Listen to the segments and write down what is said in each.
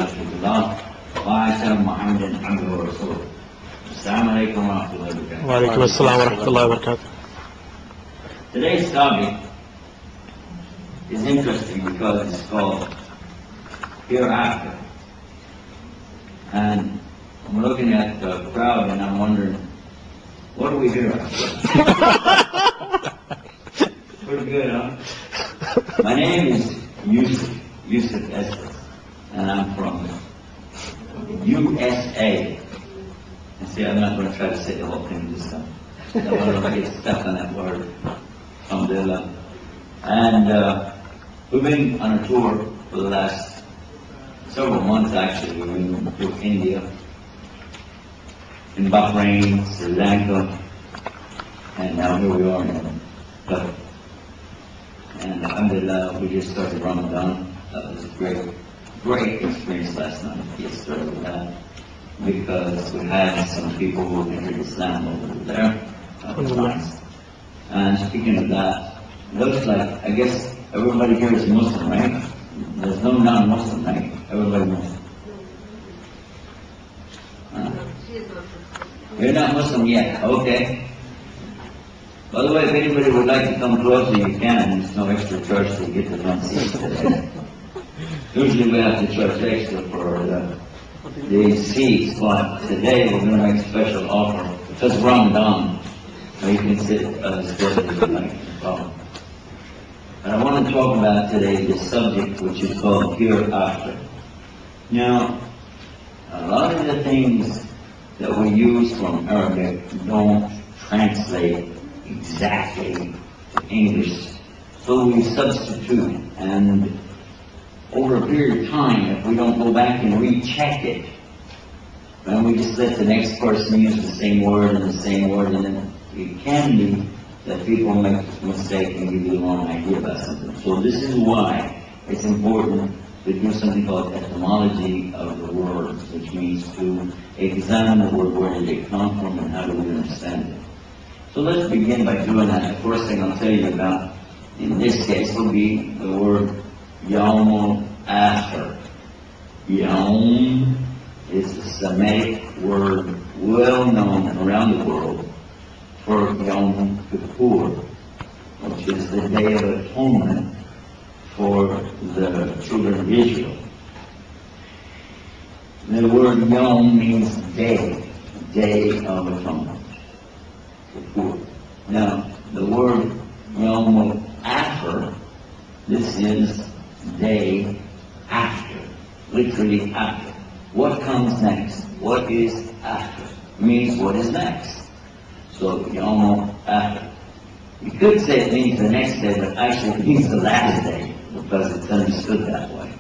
رحمة الله وآتى محمد عبده ورسوله. السلام عليكم ورحمة الله وبركاته. وعليكم السلام ورحمة الله وبركاته. Today's topic is interesting because it's called Hereafter. And I'm looking at the crowd and I'm wondering, what do we hear after? Pretty good, huh? My name is Yusuf Estes, and I'm from USA. And see, I'm not going to try to say the whole thing this time. I don't want to get stuck on that word. Alhamdulillah. And we've been on a tour for the last several months, actually. We've been to India, in Bahrain, Sri Lanka, and now here we are in Qatar. And alhamdulillah, we just started Ramadan. That was a great experience last night. Get started with that because we had some people who entered Islam over there. That was nice. And speaking of that, it looks like, I guess everybody here is Muslim, right? There's no non-Muslim, right? Everybody Muslim. You're not Muslim yet, okay. By the way, if anybody would like to come closer, you can. There's no extra charge to get the front seats today. Usually we have to charge extra for the seats, but today we're going to make a special offer. Because Ramadan, you can sit as close as you like. And I want to talk about today the subject which is called Hereafter. Now, a lot of the things that we use from Arabic don't translate exactly to English, so we substitute, and over a period of time, if we don't go back and recheck it, and we just let the next person use the same word, and then it can be that people make a mistake and give you the wrong idea about something. So this is why it's important to do something called etymology of the words, which means to examine the word, where did it come from, and how do we understand it. So let's begin by doing that. The first thing I'll tell you about, in this case, will be the word Yawm al-Akhir. Yawm is a Semitic word well known around the world for Yom Kippur, which is the Day of Atonement for the children of Israel. The word Yom means day of atonement. Now, the word Yom After, this is day after, literally after. What comes next? What is after? Means what is next. So Yom After. You could say it means the next day, but actually it means the last day, because it's understood that way.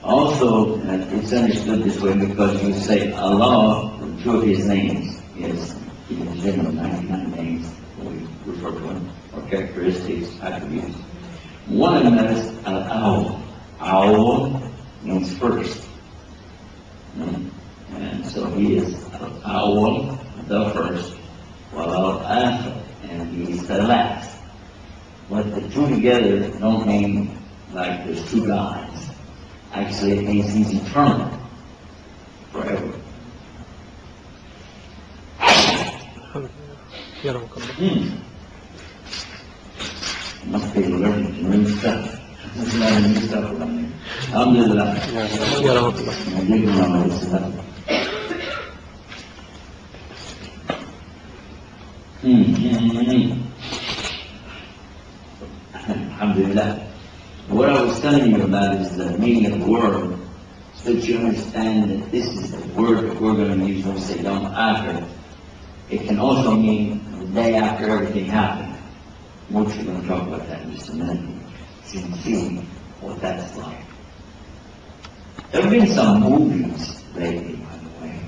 Also, it's understood this way because you say Allah, two of His names, is His 99 names, we refer to them, or characteristics, attributes. One of them is Al-Awwal. Awwal means first. And so He is Al-Awwal, the first, while Al-Akhir, and He's the last. But the two together don't mean like there's two gods. Actually, it means He's eternal, forever. Must be learning to new stuff. There's a lot of new stuff around here. Alhamdulillah. Alhamdulillah. What I was telling you about is the meaning of the word, so that you understand that this is the word that we're going to use when we say Yom After. It can also mean the day after everything happened. We're going to talk about that in just a minute, so you can see what that's like. There have been some movies lately, by the way,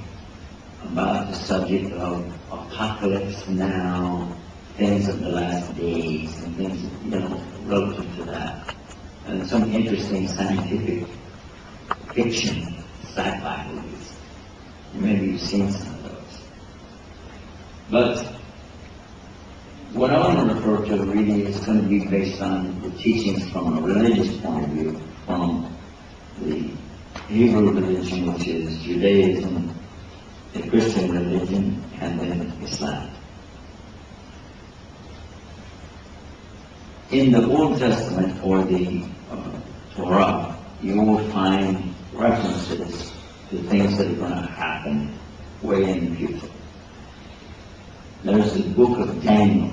about the subject of apocalypse now, things of the last days, and things, relative to that. And some interesting scientific fiction, sci-fi movies. Maybe you've seen some of those. But what I want to refer to really is going to be based on the teachings from a religious point of view, from the Hebrew religion, which is Judaism, the Christian religion, and then Islam. In the Old Testament, or the Torah, you will find references to things that are going to happen way in the future. There's the book of Daniel,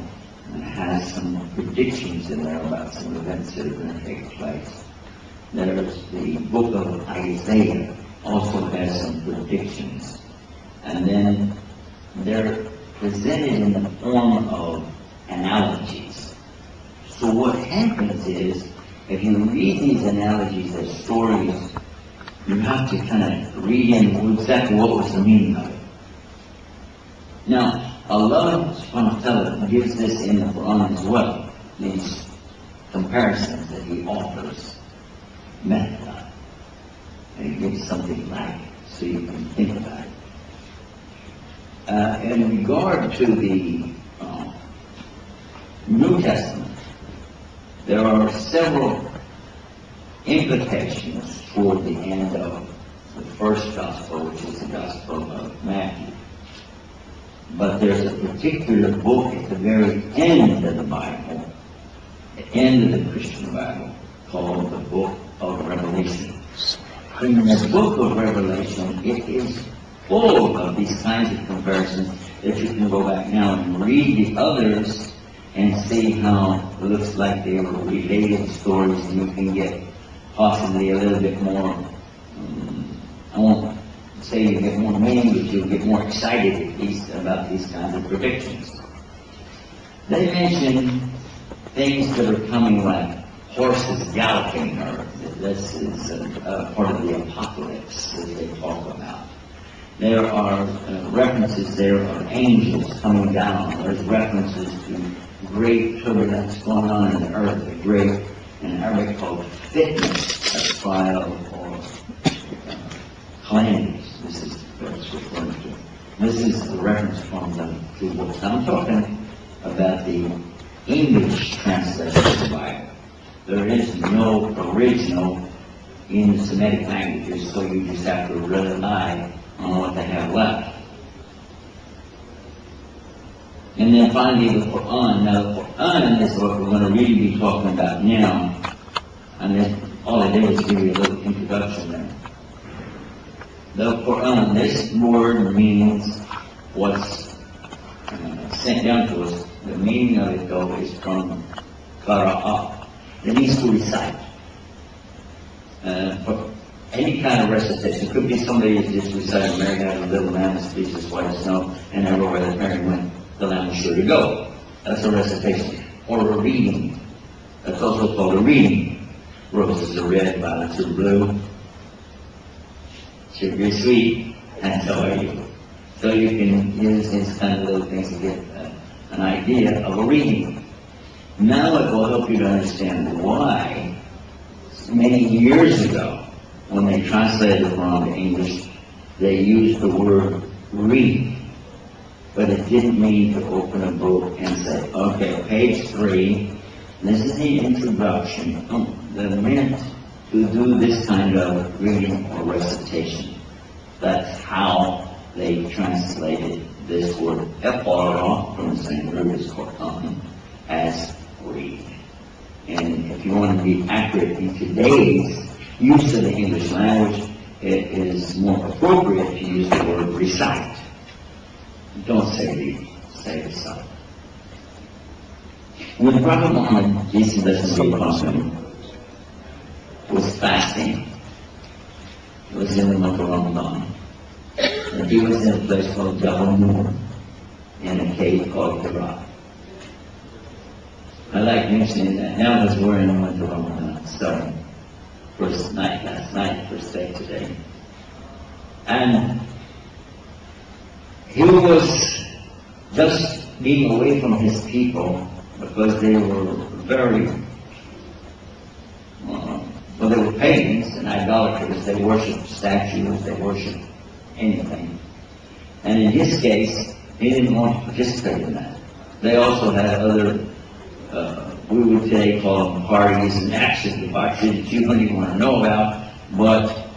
and it has some predictions in there about some events that are going to take place. There's the book of Isaiah, also has some predictions. And then they're presented in the form of analogies. So what happens is, if you read these analogies as stories, you have to kind of read in exactly what was the meaning of it. Now, Allah subhanahu wa ta'ala gives this in the Quran as well, these comparisons that He offers, method, and He gives something like it so you can think about it. In regard to the New Testament, there are several implications toward the end of the first gospel, which is the Gospel of Matthew. But there's a particular book at the very end of the Bible, the end of the Christian Bible, called the Book of Revelation. In the Book of Revelation, it is full of these kinds of comparisons that you can go back now and read the others and see how it looks like they were related stories, and you can get possibly a little bit more, I won't say you get more meaning, but you'll get more excited at least about these kinds of predictions. They mention things that are coming like horses galloping, or this is part of the apocalypse that they talk about. There are references there of angels coming down. There's references to great turbulence going on in the earth, a great, in Arabic called fitness, a trial or calamities. This is what it's referring to. This is a reference from the two books. I'm talking about the English translation of the Bible. There is no original in the Semitic languages, so you just have to rely on what they have left. And then finally the Quran. Now the Quran is what we're going to really be talking about now. And then all I did was give you a little introduction there. The Quran, this word means what's sent down to us. The meaning of it, though, is from qara'a. It means to recite. For any kind of recitation. It could be somebody who's just reciting, Mary had a little lamb, his fleece is white as snow, and everywhere the Mary went, the lamb was sure to go. That's a recitation. Or a reading. That's also called a reading. Roses are red, violets are blue. Sugar is sweet, and so are you. So you can use these kind of little things to get an idea of a reading. Now it will help you to understand why many years ago, when they translated the Quran to English, they used the word read. But it didn't mean to open a book and say, okay, page 3, this is the introduction. They're meant to do this kind of reading or recitation. That's how they translated this word, Iqra, from the same root as Quran, as read. And if you want to be accurate in today's use of the English language, it is more appropriate to use the word recite. Don't say read, say recite. When Prophet Muhammad, peace and blessings be upon him, was fasting, it was in the month of Ramadan, and he was in a place called Jabal Nur, in a cave called Hira. I like mentioning that now as we're in the month of Ramadan, starting first night last night, first day today. And he was just being away from his people because they were very, well, they were pagans and idolaters. They worshipped statues, they worshipped anything. And in his case, he didn't want to participate in that. They also had other, we would today call them parties and acts of debauchery that you don't even want to know about, but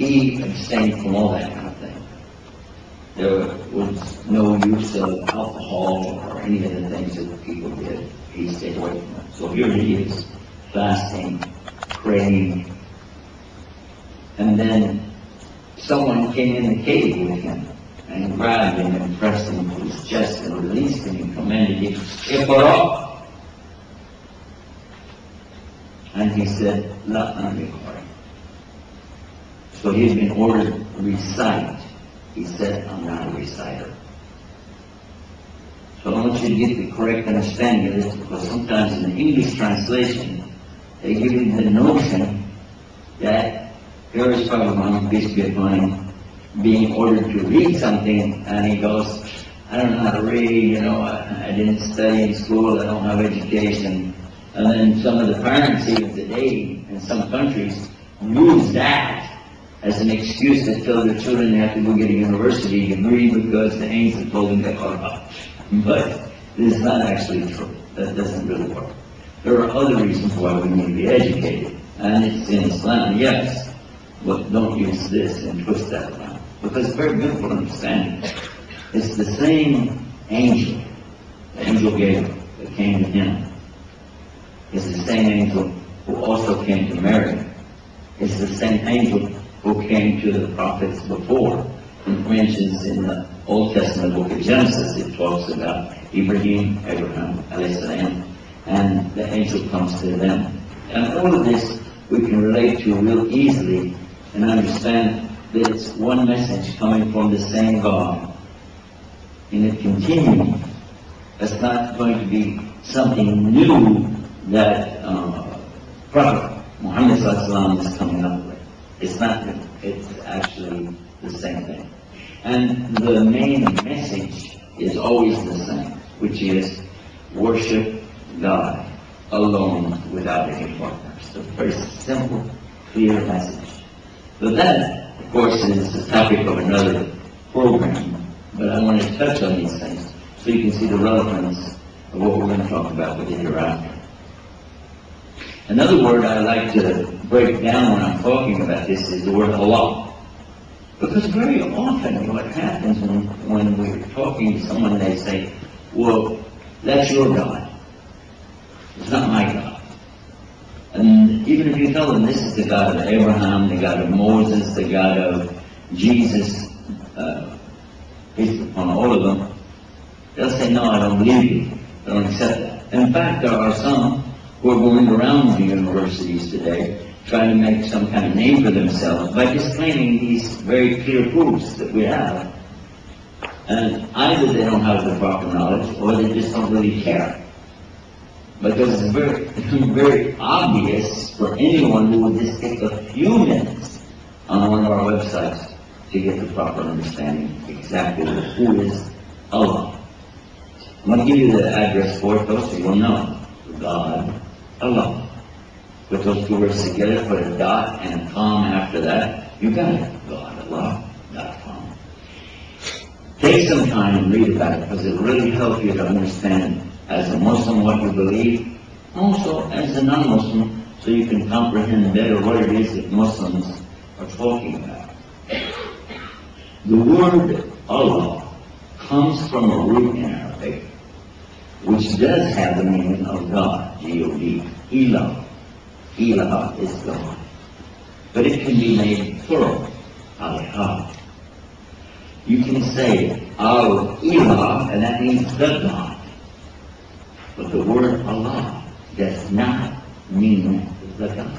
he abstained from all that kind of thing. There was no use of alcohol or any of the things that people did. He stayed away from it. So here he is, fasting, praying, and then someone came in the cave with him and grabbed him and pressed him to his chest and released him and commanded him, "Iqra." And he said, "La anbiqari." So he had been ordered to recite. He said, "I'm not a reciter." So I want you to get the correct understanding of this, because sometimes in the English translation, they give you the notion that here is Prophet Muhammad, peace be upon him, being ordered to read something, and he goes, "I don't know how to read, I didn't study in school, I don't have education." And then some of the parents even today in some countries use that as an excuse to tell their children they have to go get a university degree because the angel told them to Qur'an. But this is not actually true. That doesn't really work. There are other reasons why we need to be educated, and it's in Islam, yes, but don't use this and twist that around, because it's very beautiful understanding. It's the same angel, the angel Gabriel, that came to him. It's the same angel who also came to Mary. It's the same angel who came to the prophets before. And for instance, in the Old Testament book of Genesis, it talks about Abraham, alayhi salam, and the angel comes to them. And all of this we can relate to real easily and understand that it's one message coming from the same God. And it continues. It's not going to be something new that Prophet Muhammad is coming up with. It's not, it's actually the same thing. And the main message is always the same, which is worship God alone without any partners. It's a very simple, clear message. But that, of course, is the topic of another program. But I want to touch on these things so you can see the relevance of what we're going to talk about with it hereafter. Another word I like to break down when I'm talking about this is the word Allah. Because very often what happens when we're talking to someone, they say, "Well, that's your God. It's not my God." And even if you tell them this is the God of Abraham, the God of Moses, the God of Jesus, peace upon all of them, they'll say, "No, I don't believe you. I don't accept that." In fact, there are some who are going around the universities today trying to make some kind of name for themselves by disclaiming these very clear proofs that we have. And either they don't have the proper knowledge or they just don't really care. Because it's very, very obvious for anyone who would just take a few minutes on one of our websites to get the proper understanding exactly who is Allah. I'm going to give you the address for it, though, so you'll know. God, Allah. Put those two words together, put a dot and a comma after that, you got it. GodAllah.com. Take some time and read about it, because it'll really help you to understand as a Muslim what you believe, also as a non-Muslim, so you can comprehend better what it is that Muslims are talking about. The word Allah comes from a root in Arabic, which does have the meaning of God, G-O-D, Ilah. Ilah is God. But it can be made plural, Alihah. You can say Al-Ilah, and that means the God. But the word Allah does not mean the God.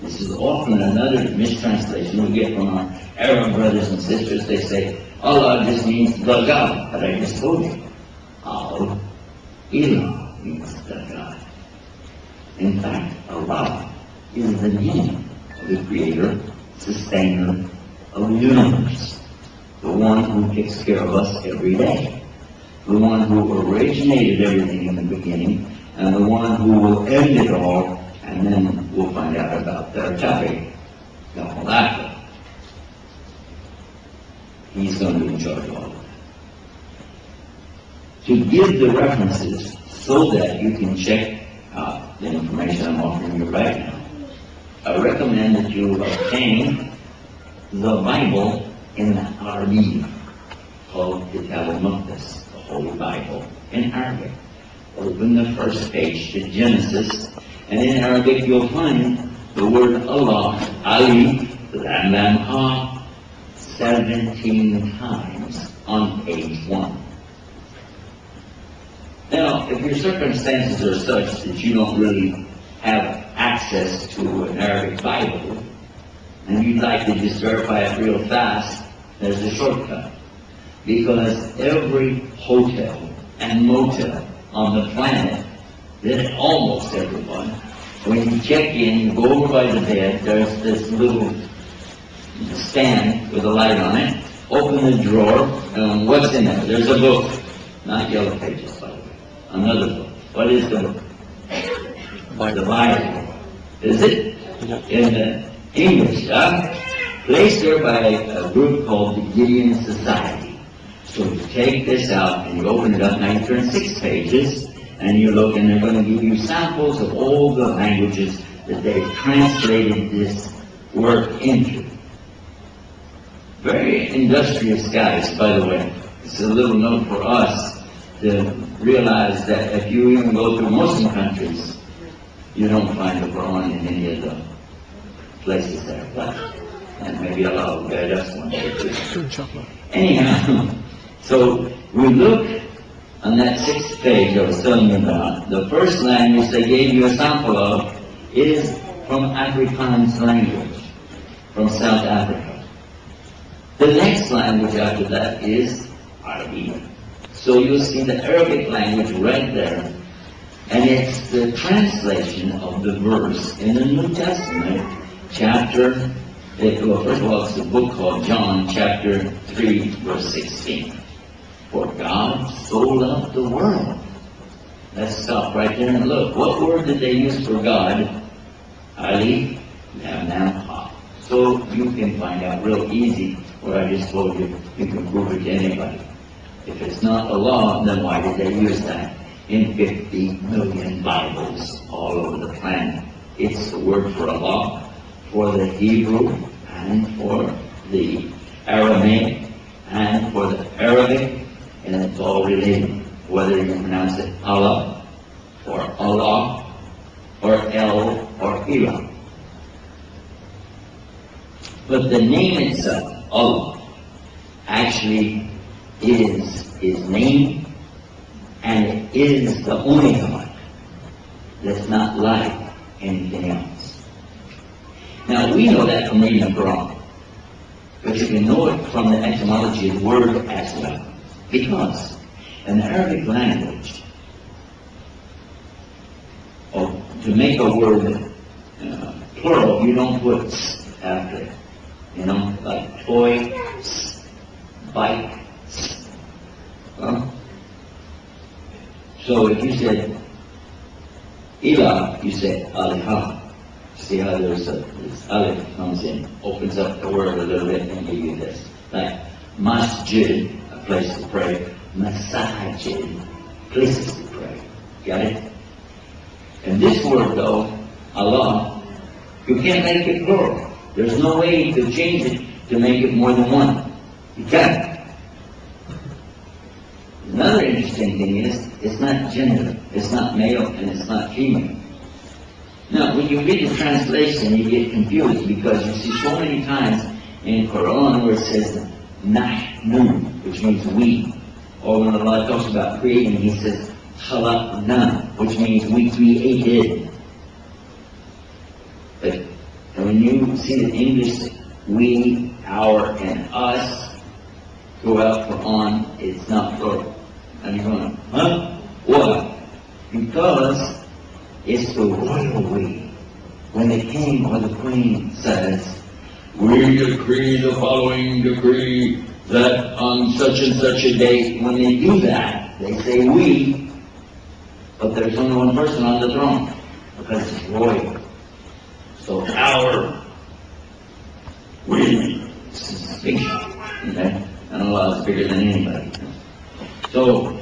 This is often another mistranslation we get from our Arab brothers and sisters. They say, Allah just means the God. But I just told you, Al-Ilah means the God. In fact, Allah is the name of the creator, sustainer of the universe. The one who takes care of us every day. The one who originated everything in the beginning, and the one who will end it all, and then we'll find out about their topic, the Hereafter. He's going to be in charge of all of that. To give the references so that you can check out the information I'm offering you right now, I recommend that you obtain the Bible in the Arabic, called Kitab al-Muqaddas, the Holy Bible, in Arabic. Open the first page to Genesis, and in Arabic you'll find the word Allah, Ali, Lam Lam Ha, 17 times on page 1. Now, if your circumstances are such that you don't really have access to an Arabic Bible, and you'd like to just verify it real fast, there's a shortcut. Because every hotel and motel on the planet, then almost everyone, when you check in, you go over by the bed, there's this little stand with a light on it. Open the drawer, and what's in there? There's a book. Not Yellow Pages, by the way. Another book. What is the book? The Bible. Is it? In the English, placed there by a group called the Gideon Society. So you take this out and you open it up, now you turn 6 pages, and you look, and they're going to give you samples of all the languages that they've translated this work into. Very industrious guys, by the way. It's a little note for us to realize that if you even go through Muslim countries, you don't find the Quran in any of the places there. But, and maybe Allah will guide us one day too. Anyhow, so we look on that 6th page I was telling you about. The first language they gave you a sample of is from Afrikaans language, from South Africa. The next language after that is Arabic. So you'll see the Arabic language right there, and it's the translation of the verse in the New Testament, chapter, well, first of all, it's a book called John, chapter 3, verse 16. For God so loved the world. Let's stop right there and look. What word did they use for God? Ali, Lam Lam Ha. So you can find out real easy what I just told you. You can prove it to anybody. If it's not Allah, then why did they use that in 50 million Bibles all over the planet? It's the word for Allah, for the Hebrew, and for the Aramaic, and for the Arabic, and it's all related, whether you pronounce it Allah, or Allah, or El, or Ilah. But the name itself, Allah, actually is His name, and it is the only God that's not like anything else. Now, we know that from reading the Quran, but you can know it from the etymology of the word as well. Because in the Arabic language, to make a word plural, you don't put s after it. You know, like toy, bike. So if you said Ilah, you say Alihah. See how there's this Alif comes in, opens up the word a little bit and give you this. Like Masjid, a place to pray. Masajid, places to pray. Got it? And this word though, Allah, you can't make it plural. There's no way to change it to make it more than one. You can't. Another interesting thing is, it's not gender. It's not male and it's not female. Now, when you read the translation, you get confused because you see so many times in Quran where it says Nahnu, which means we. Or when Allah talks about creating, He says Khalaqna, which means we created. But when you see the English we, our, and us throughout Quran, it's not plural. And you're going, huh? Why? Because it's the royal we. When the king or the queen says, we decree the following decree that on such and such a date, when they do that, they say we, but there's only one person on the throne, because it's royal. So our, we, this is big, okay? And Allah is bigger than anybody. So,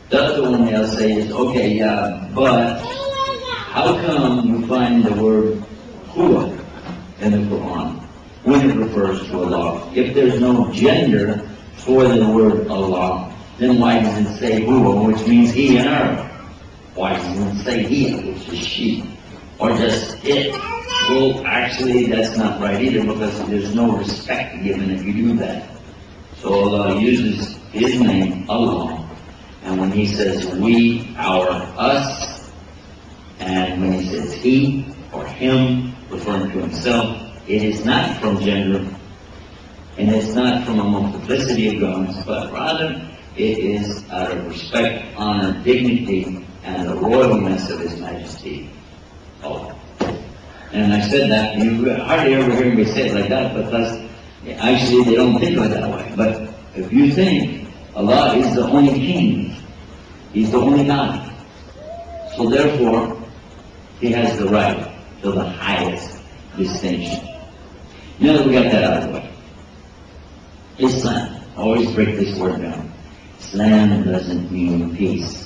the other one they'll say is, okay, yeah, but how come you find the word huwa in the Quran when it refers to Allah. If there's no gender for the word Allah, then why does it say huwa, which means he in Arabic? Why doesn't it say he, which is she? Or just it? Well, actually, that's not right either, because there's no respect given if you do that. So Allah uses His name, Allah, and when He says we, our, us, and when He says he or him, referring to Himself, it is not from gender, and it's not from a multiplicity of garments, but rather it is out of respect, honor, dignity, and the royalness of His Majesty. Allah. And I said that, you hardly ever hear me say it like that, because actually they don't think of it that way. But if you think Allah is the only King, He's the only God, so therefore He has the right to the highest distinction. Now that we got that out of the way, Islam, always break this word down. Islam doesn't mean peace.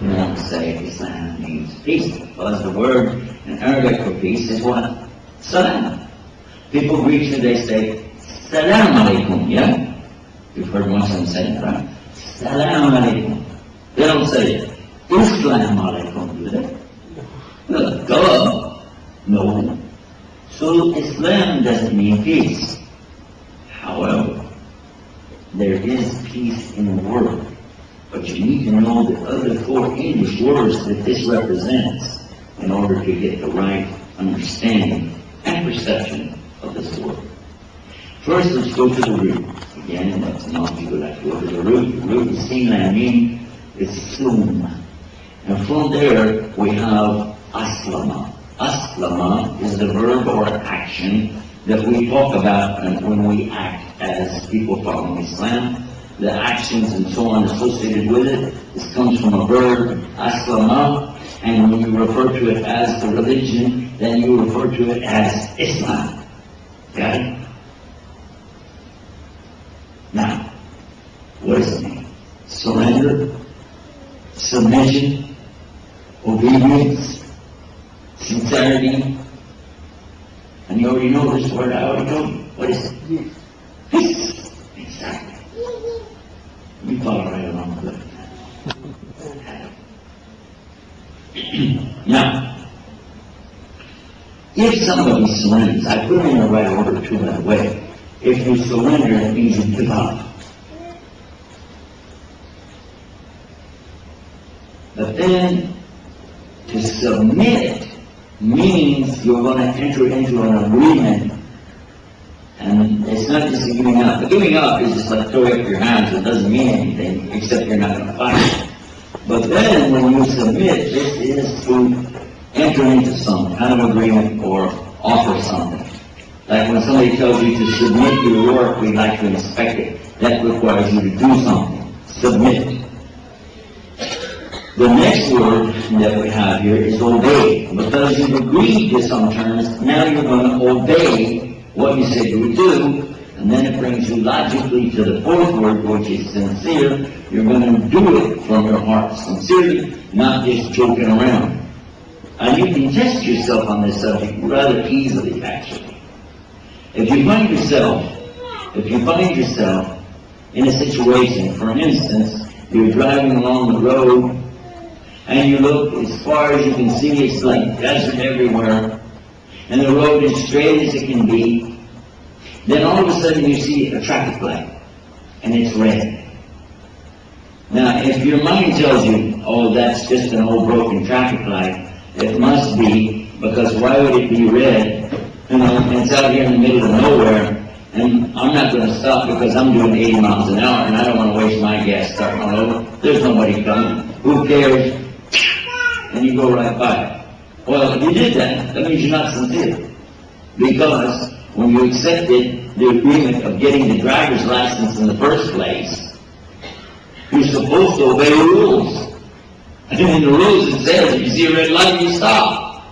You don't say Islam means peace, because the word in Arabic for peace is what? Salam. People greet you, they say, Salam alaikum, yeah? You've heard Muslims say that, right? Salam alaikum. They don't say Islam alaikum, do they? No, duh. No. So Islam doesn't mean peace. However, there is peace in the world. But you need to know the other four English words that this represents in order to get the right understanding and perception of this word. First, let's go to the root. Again, that's not people like to go to the root. The root is Sinlamine, is Sum. And from there, we have Aslama. Aslama is the verb or action that we talk about when we act as people following Islam. The actions and so on associated with it. This comes from a verb, aslama, and when you refer to it as the religion, then you refer to it as Islam. Got it? Now, what does it mean? Surrender, submission, obedience, sincerity. And you already know this word, I already told you. What is it? Peace. Exactly. You follow right along with it. Now, if somebody surrenders, I put it in the right order too, by the way. If you surrender, it means you give up. But then, to submit means you're going to enter into an agreement. And it's not just a giving up. The giving up is just like throwing up your hands. It doesn't mean anything, except you're not going to fight. But then when you submit, this is to enter into some kind of agreement or offer something. Like when somebody tells you to submit your work, we'd like to inspect it. That requires you to do something. Submit. The next word that we have here is obey. Because you've agreed to some terms, now you're going to obey what you said you would do, and then it brings you logically to the fourth word, which is sincere. You're going to do it from your heart sincerely, not just joking around. And you can test yourself on this subject rather easily, actually. If you find yourself in a situation, for instance, you're driving along the road, and you look as far as you can see, it's like desert everywhere, and the road is straight as it can be, then all of a sudden you see a traffic light, and it's red. Now, if your mind tells you, oh, that's just an old broken traffic light, it must be, because why would it be red? You know, and it's out here in the middle of nowhere, and I'm not going to stop because I'm doing 80 miles an hour, and I don't want to waste my gas starting all over. There's nobody coming. Who cares? And you go right by. Well, if you did that, that means you're not sincere. Because when you accepted the agreement of getting the driver's license in the first place, you're supposed to obey the rules. And in the rules it says, if you see a red light, you stop.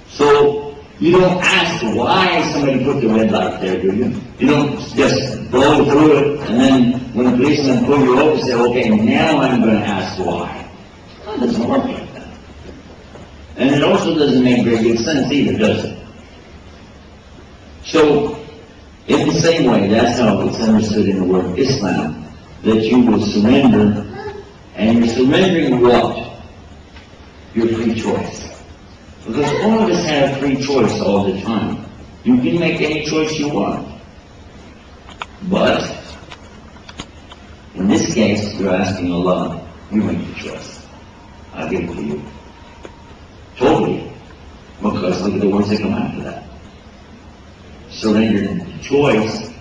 So, you don't ask why somebody put the red light there, do you? You don't just blow through it, and then when the policeman pull you over, say, okay, now I'm going to ask why. That doesn't work like that. And it also doesn't make very good sense either, does it? So, in the same way, that's how it's understood in the word Islam, that you will surrender, and you're surrendering what? Your free choice. Because all of us have free choice all the time. You can make any choice you want. But, in this case, you're asking Allah, you make the choice. I'll give it to you. Totally. Because look at the words that come after that. Surrender the choice,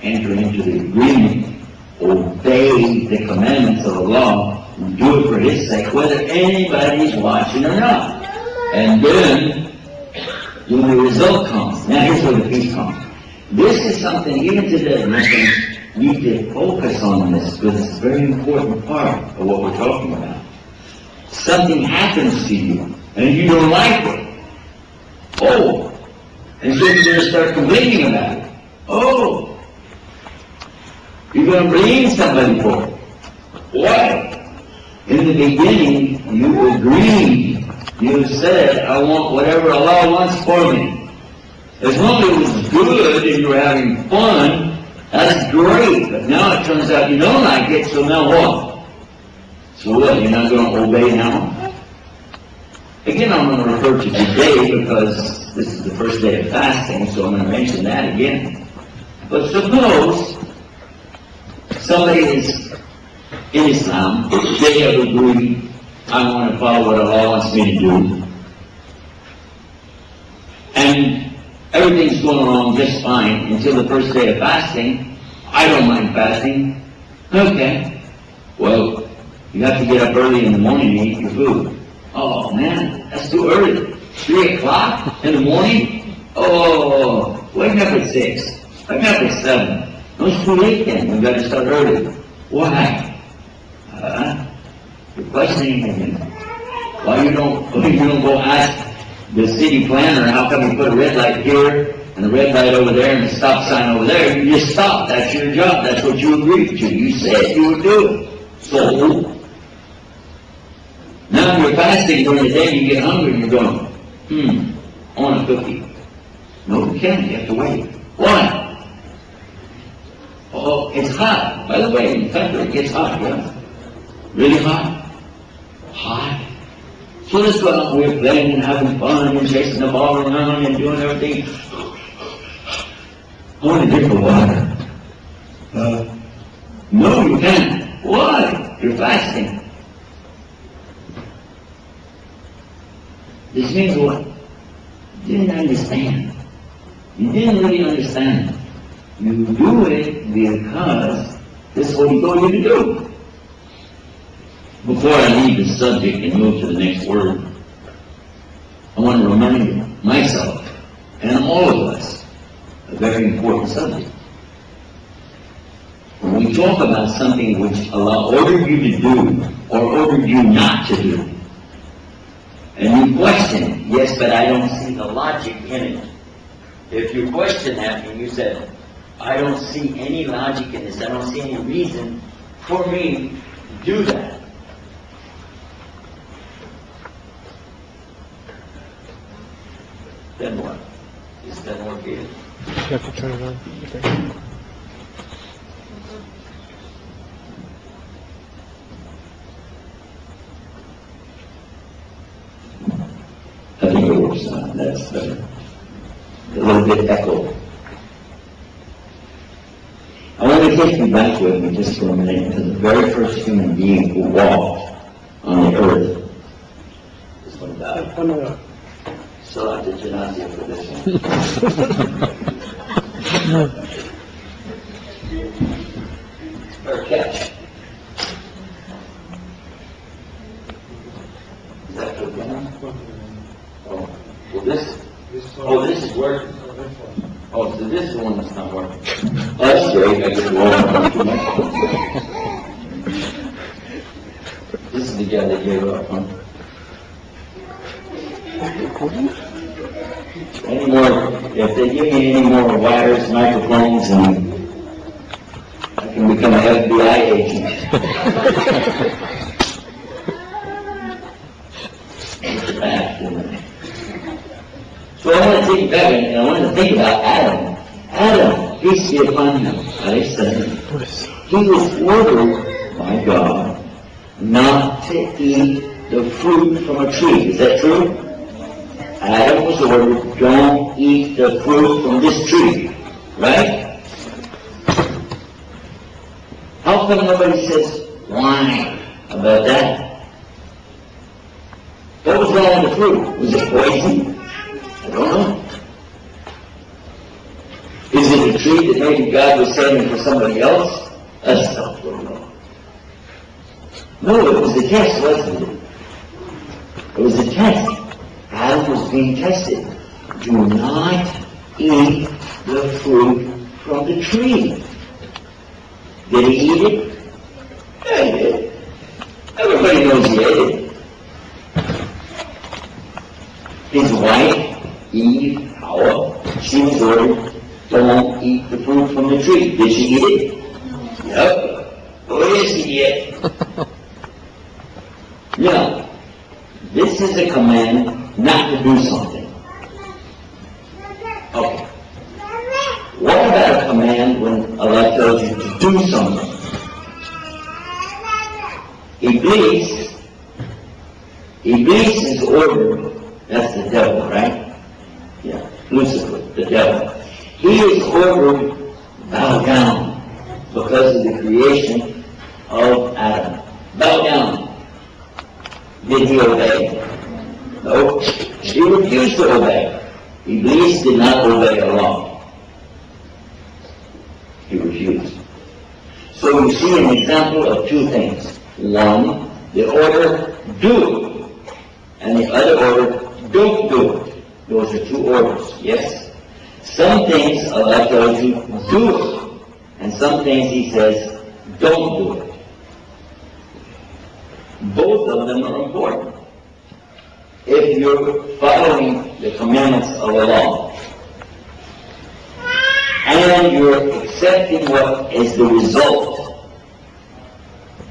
enter into the agreement, obey the commandments of Allah, and do it for His sake, whether anybody's watching or not. And then, when the result comes, now here's where the peace comes. This is something, even today, Muslims need to focus on this, because it's a very important part of what we're talking about. Something happens to you, and you don't like it. Oh! And so you're going to start complaining about it. Oh! You're going to blame somebody for it. Why? In the beginning, you agreed. You said, I want whatever Allah wants for me. As long as it was good and you were having fun, that's great. But now it turns out you don't like it, so now what? So what? You're not going to obey now? Again, I'm going to refer to today because this is the first day of fasting, so I'm going to mention that again. But suppose somebody is in Islam, they have agreed, I want to follow what Allah wants me to do, and everything's going along just fine until the first day of fasting. I don't mind fasting. Okay. Well, you have to get up early in the morning to eat your food. Oh man, that's too early. 3 o'clock in the morning? Oh, wake up at 6. Wake up at 7. No, it's too late then. We've got to start early. Why? You're questioning him. Why you don't go ask the city planner, how come you put a red light here and a red light over there and a stop sign over there? You just stop. That's your job. That's what you agreed to. You said you would do it. So, now you're fasting during the day and you get hungry and you're going, I want a cookie. No, you can't. You have to wait. Why? Oh, it's hot. By the way, in the country it gets hot, yeah? Really hot? Hot. So let's go out, we're playing and having fun and chasing the ball around and doing everything. I want a drink of water. No, you can't. Why? You're fasting. This means what? You didn't understand. You didn't really understand. You do it because this is what He told you to do. Before I leave the subject and move to the next word, I want to remind myself and all of us a very important subject. When we talk about something which Allah ordered you to do or ordered you not to do, and you question, yes, but I don't see the logic in it. If you question that and you said, I don't see any logic in this, I don't see any reason for me to do that, then what? Is that okay? You have to turn it on. Okay. I think it works now. That's better. A little bit echo. I want to take you back with me just for a minute to the very first human being who walked on the earth. This one died. Salat al-Janazah for this one. Or catch. Is that good? Oh, well this is working. Oh, so this is the one that's not working. Oh, that's great. I get to walk on. This is the guy that gave up, huh? Any more, if they give me any more wires, microphones, and I can become an FBI agent. Look at that. for a minute. So I want to take you back, and I want to think about Adam. Adam, peace be upon him, he was ordered by God not to eat the fruit from a tree. Is that true? Adam was ordered, don't eat the fruit from this tree. Right? How come nobody says why about that? What was wrong with the fruit? Was it poison? I don't know. Is it a tree that maybe God was saving for somebody else? That's not what I know. No, it was a test, wasn't it? It was a test. Adam was being tested. Do not eat the fruit from the tree. Did he eat it? Yeah, he did. Everybody knows he ate it. His wife, Eve, Hawa, she was ordered, don't eat the fruit from the tree. Did she eat it? Yep. Oh, yes, he did. Now, this is a command not to do something. Okay. What about a command when Allah tells you to do something? Iblis is ordered, that's the devil, right? Yeah, Lucifer, the devil. He is ordered, bow down, because of the creation of Adam. Bow down. Did he obey? No. He refused to obey. Iblis did not obey Allah. He refused. So you see an example of two things. One, the order, do it. And the other order, don't do it. Those are two orders, yes? Some things Allah tells you, do it. And some things He says, don't do it. Both of them are important. If you're following the commandments of Allah, and you're accepting what is the result,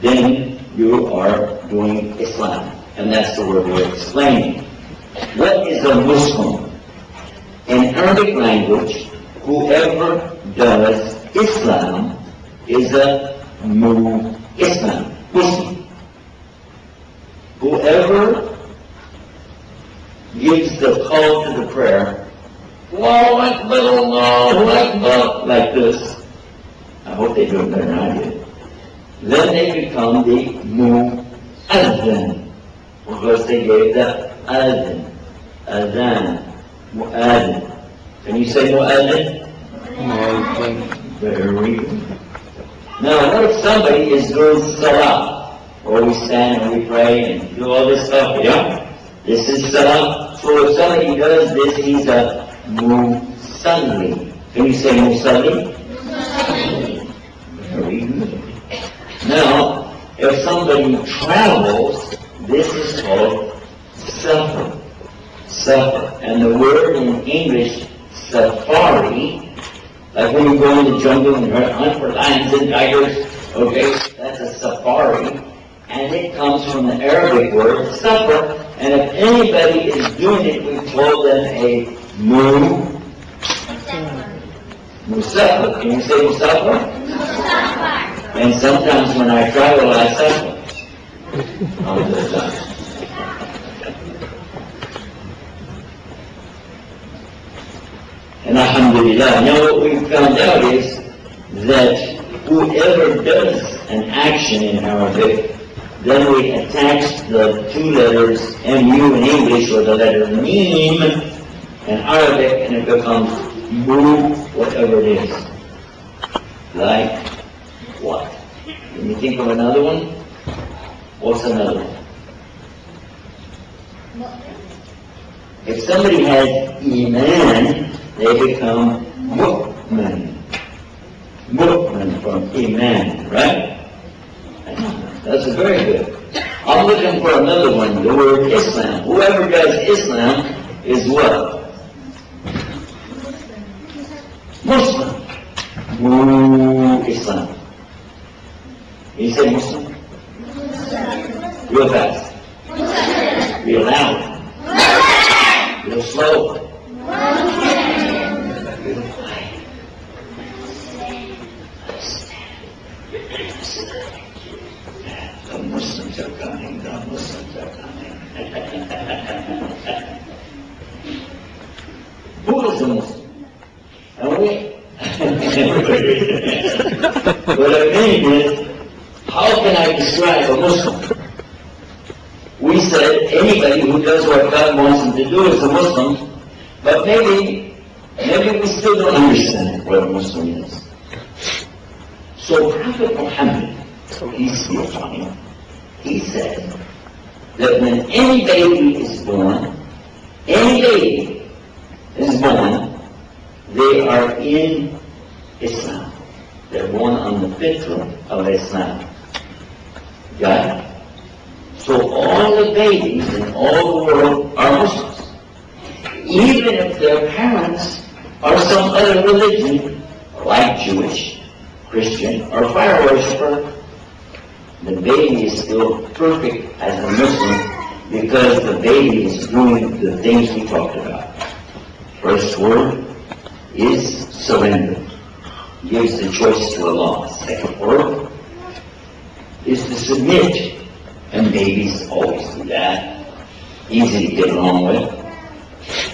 then you are doing Islam. And that's the word we're explaining. What is a Muslim? In Arabic language, whoever does Islam is a Islam, Muslim. Whoever gives the call to the prayer, Allahu Akbar, Allahu Akbar, like this. I hope they do it better than I did. Then they become the Mu'adhan, because they gave the Adhan, Mu'adhan. Can you say Mu'adhan? Mu'adhan. Very good. Now, what if somebody is doing Salah, or we stand and we pray and do all this stuff, yeah? This is Salah. So if somebody does this, he's a Musalli. Can you say Musalli? Very good. Now, if somebody travels, this is called safar. Safar. And the word in English, safari, like when you go in the jungle and hunt for lions and tigers, okay, that's a safari. And it comes from the Arabic word safar. And if anybody is doing it, we call them a Musafir. Can you say Musafir? And sometimes when I travel, I suffer. And alhamdulillah, now what we found out is that whoever does an action in Arabic, then we attach the two letters M-U in English, or the letter Mim in Arabic, and it becomes Mu, whatever it is. Like what? Can you think of another one? What's another one? If somebody has Iman, they become Mu'min. Mu'min from Iman, right? That's very good. I'm looking for another one, the word Islam. Whoever does Islam is what? Muslim. Islam. Can you say Muslim? Real fast. Real loud. Muslim. And we, what I mean is, how can I describe a Muslim? We said anybody who does what God wants him to do is a Muslim, but maybe we still don't understand what a Muslim is. So Prophet Muhammad, peace be upon him, he said that when any baby is born, they are in Islam. They're born on the fitrah of Islam. Got it? So all the babies in all the world are Muslims. Even if their parents are some other religion, like Jewish, Christian, or fire worshiper, the baby is still perfect as a Muslim because the baby is doing the things we talked about. First word is surrender. Gives the choice to Allah. Second word is to submit. And babies always do that. Easy to get along with.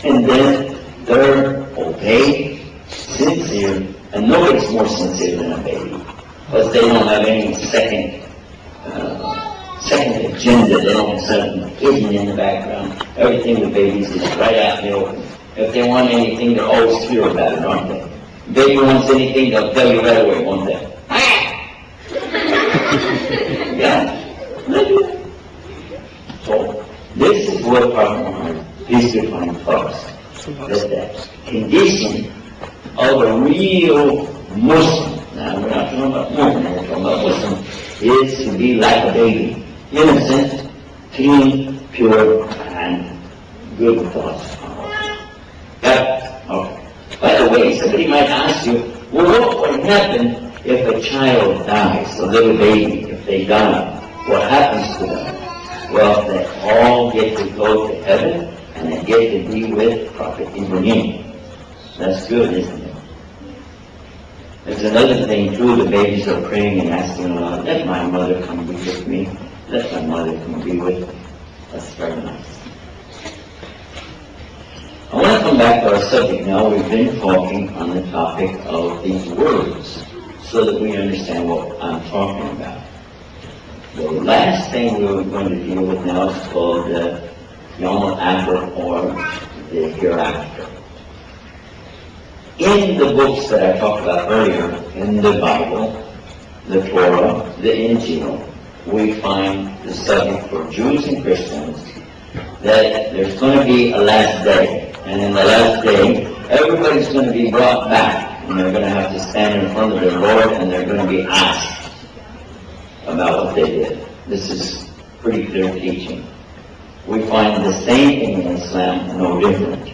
And then third, obey, sincere. And nobody's more sincere than a baby. Because they don't have any second agenda. They don't have something hidden in the background. Everything with babies is right out in the open. If they want anything, they're always clear about it, aren't they? Baby wants anything, they'll tell you right away, won't they? Yeah. So, this is what Prophet Muhammad, peace be upon him, taught us. That the condition of a real Muslim, now we're not talking about Muslim, we're talking about Muslim, is to be like a baby. Innocent, clean, pure, and good thoughts. Okay. By the way, somebody might ask you, well, what would happen if a child dies, a little baby, if they die? What happens to them? Well, they all get to go to heaven, and they get to be with Prophet Ibrahim. That's good, isn't it? There's another thing, too. The babies are praying and asking Allah, let my mother come be with me. Let my mother come be with me. That's very nice. I want to come back to our subject now. We've been talking on the topic of these words so that we understand what I'm talking about. The last thing we were going to deal with now is called the Yom Al-Akhir, or the hereafter. In the books that I talked about earlier, in the Bible, the Torah, the Injil, we find the subject for Jews and Christians that there's going to be a last day. And in the last day, everybody's going to be brought back, and they're going to have to stand in front of their Lord, and they're going to be asked about what they did. This is pretty clear teaching. We find the same thing in Islam, no different.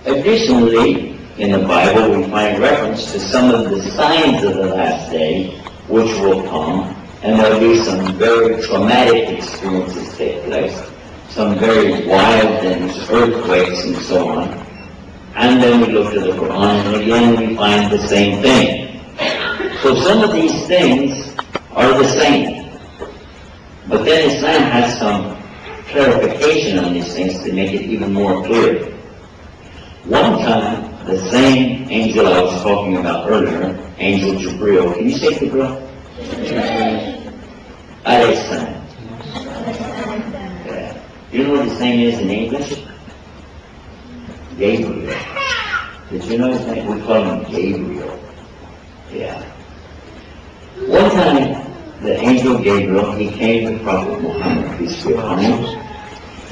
Additionally, in the Bible, we find reference to some of the signs of the last day, which will come, and there will be some very traumatic experiences take place. Some very wild things, earthquakes and so on. And then we look to the Quran, and again we find the same thing. So some of these things are the same. But then Islam has some clarification on these things to make it even more clear. One time, the same angel I was talking about earlier, Angel Jibril, can you say Jibril? Alayhi salam. You know what his name is in English? Gabriel. Did you know his name? We call him Gabriel. Yeah. One time, the angel Gabriel, he came to Prophet Muhammad, peace be upon him,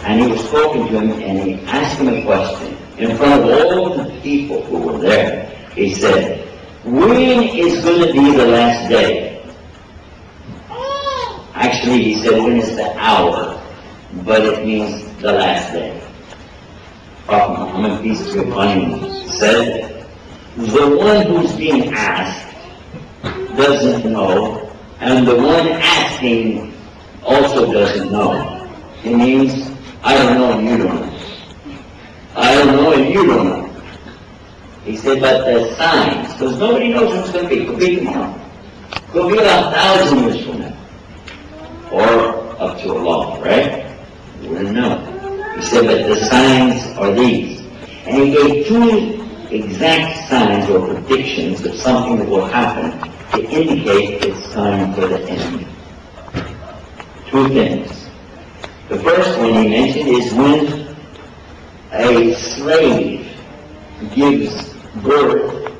and he was talking to him, and he asked him a question. In front of all the people who were there, he said, when is going to be the last day? Actually, he said, when is the hour? But it means the last day. Prophet Muhammad, peace be upon him, said, the one who's being asked doesn't know, and the one asking also doesn't know. It means, I don't know and you don't know. I don't know and you don't know. He said, but the signs, because nobody knows what's going to be. Could be tomorrow. Could be about 1,000 years from now. Or up to Allah, right? We wouldn't know. He said, but the signs are these. And he gave two exact signs or predictions of something that will happen to indicate it's time for the end. Two things. The first one he mentioned is when a slave gives birth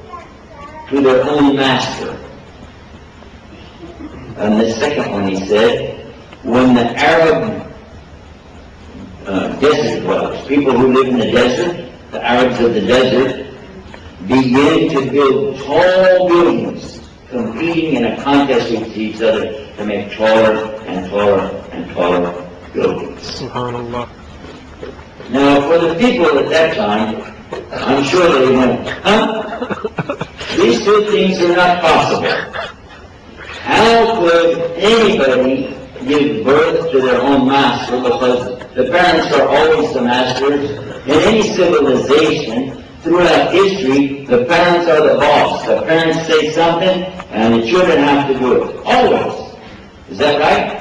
to their own master. And the second one he said, when the Arab desert dwellers, people who live in the desert, the Arabs of the desert, begin to build tall buildings, competing in a contest with each other to make taller and taller and taller buildings. Subhanallah. Now, for the people at that time, I'm sure they went, huh? These two things are not possible. How could anybody give birth to their own master? Because the parents are always the masters. In any civilization, throughout history, the parents are the boss. The parents say something, and the children have to do it. Always. Is that right?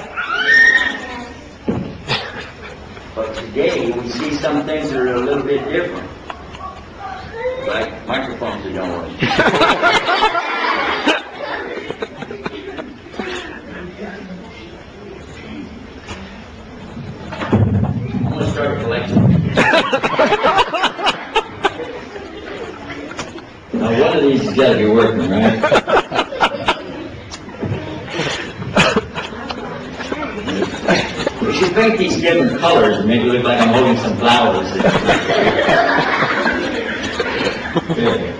But today, we see some things that are a little bit different. Like microphones that don't work. I'm going to start a collection. Now, one of these has got to be working, right? We should paint these different colors and make it look like I'm holding some flowers. Good.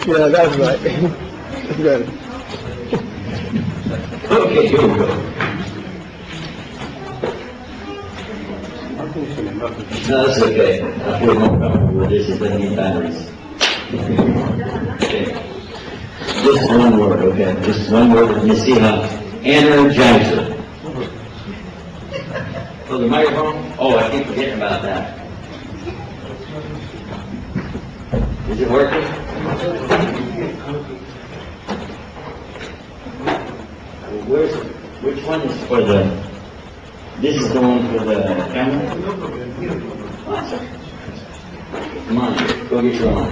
Yeah, that's right. That's good. Okay, here we go. No, that's okay. I feel more comfortable with this. It doesn't need batteries. Okay. Just one word, okay? Just one word. Let me see how. Energizer. Oh, the microphone? Oh, I keep forgetting about that. Is it working? Which one is for the... This is the one for the camera? Come on, go get your own.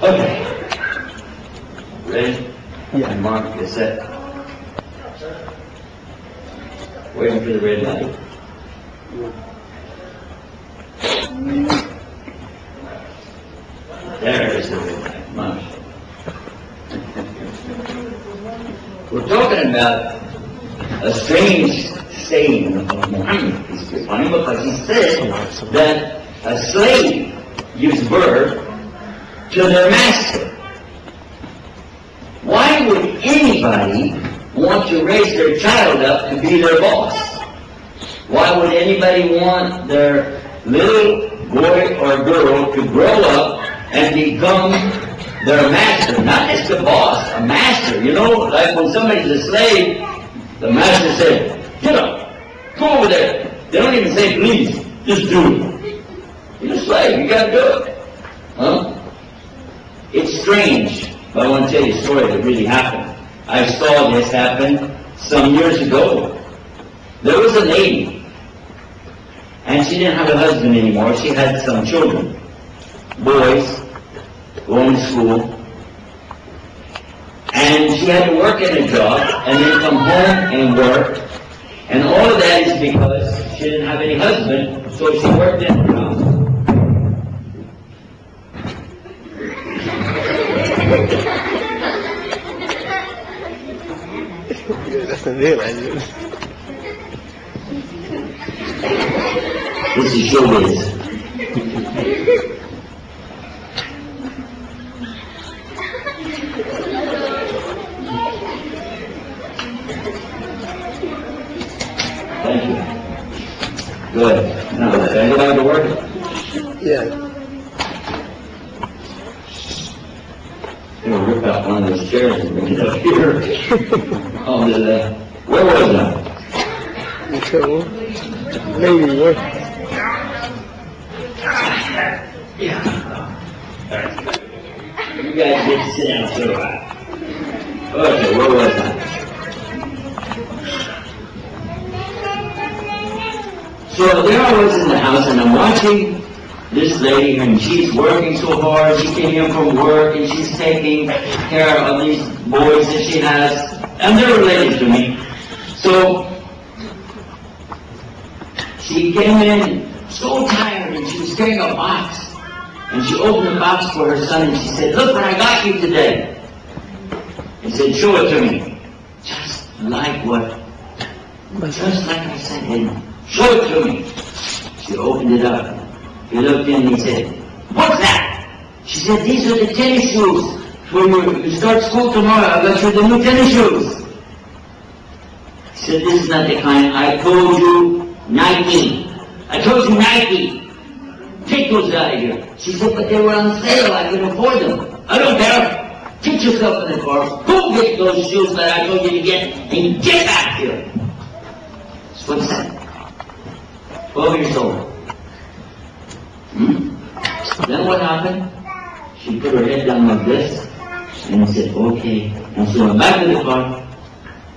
Okay. Ready? Yeah. And Mark, get set. Waiting for the red light. There is the red light. Come on. We're talking about a strange saying of Muhammad, peace be upon him, because he says that a slave gives birth to their master. Why would anybody want to raise their child up to be their boss? Why would anybody want their little boy or girl to grow up and become their master? Not just a boss, a master. You know, like when somebody's a slave, the master said, get up, go over there. They don't even say please, just do it. You're a slave, you gotta do it. Huh? It's strange, but I want to tell you a story that really happened. I saw this happen some years ago. There was a lady, and she didn't have a husband anymore. She had some children, boys, going to school. And she had to work at a job, and then come home and work. And all of that is because she didn't have any husband, so she worked in the house. That's the real idea. This is showbiz. Thank you. Good. Now, can I go back to work? Yeah. I'm going to rip out one of those chairs and bring it up here. Where was I? So, maybe work. Yeah. You guys get to sit down so high. Okay, where was I? So there I was in the house, and I'm watching this lady, and she's working so hard. She came in from work, and she's taking care of these boys that she has, and they're related to me. So she came in so tired, and she was carrying a box. And she opened the box for her son, and she said, "Look what I got you today." He said, "Show it to me." Just like I said, and show it to me. She opened it up. He looked in and he said, "What's that?" She said, "These are the tennis shoes. When you start school tomorrow, I got you the new tennis shoes." He said, "This is not the kind. I told you Nike. I told you Nike. Take those out of here." She said, "But they were on sale. I couldn't afford them." "I don't care. Get yourself in the car. Go get those shoes that I told you to get and get back here." That's what he said. 12 years old. Then what happened? She put her head down like this and said, "Okay." And she went back to the car.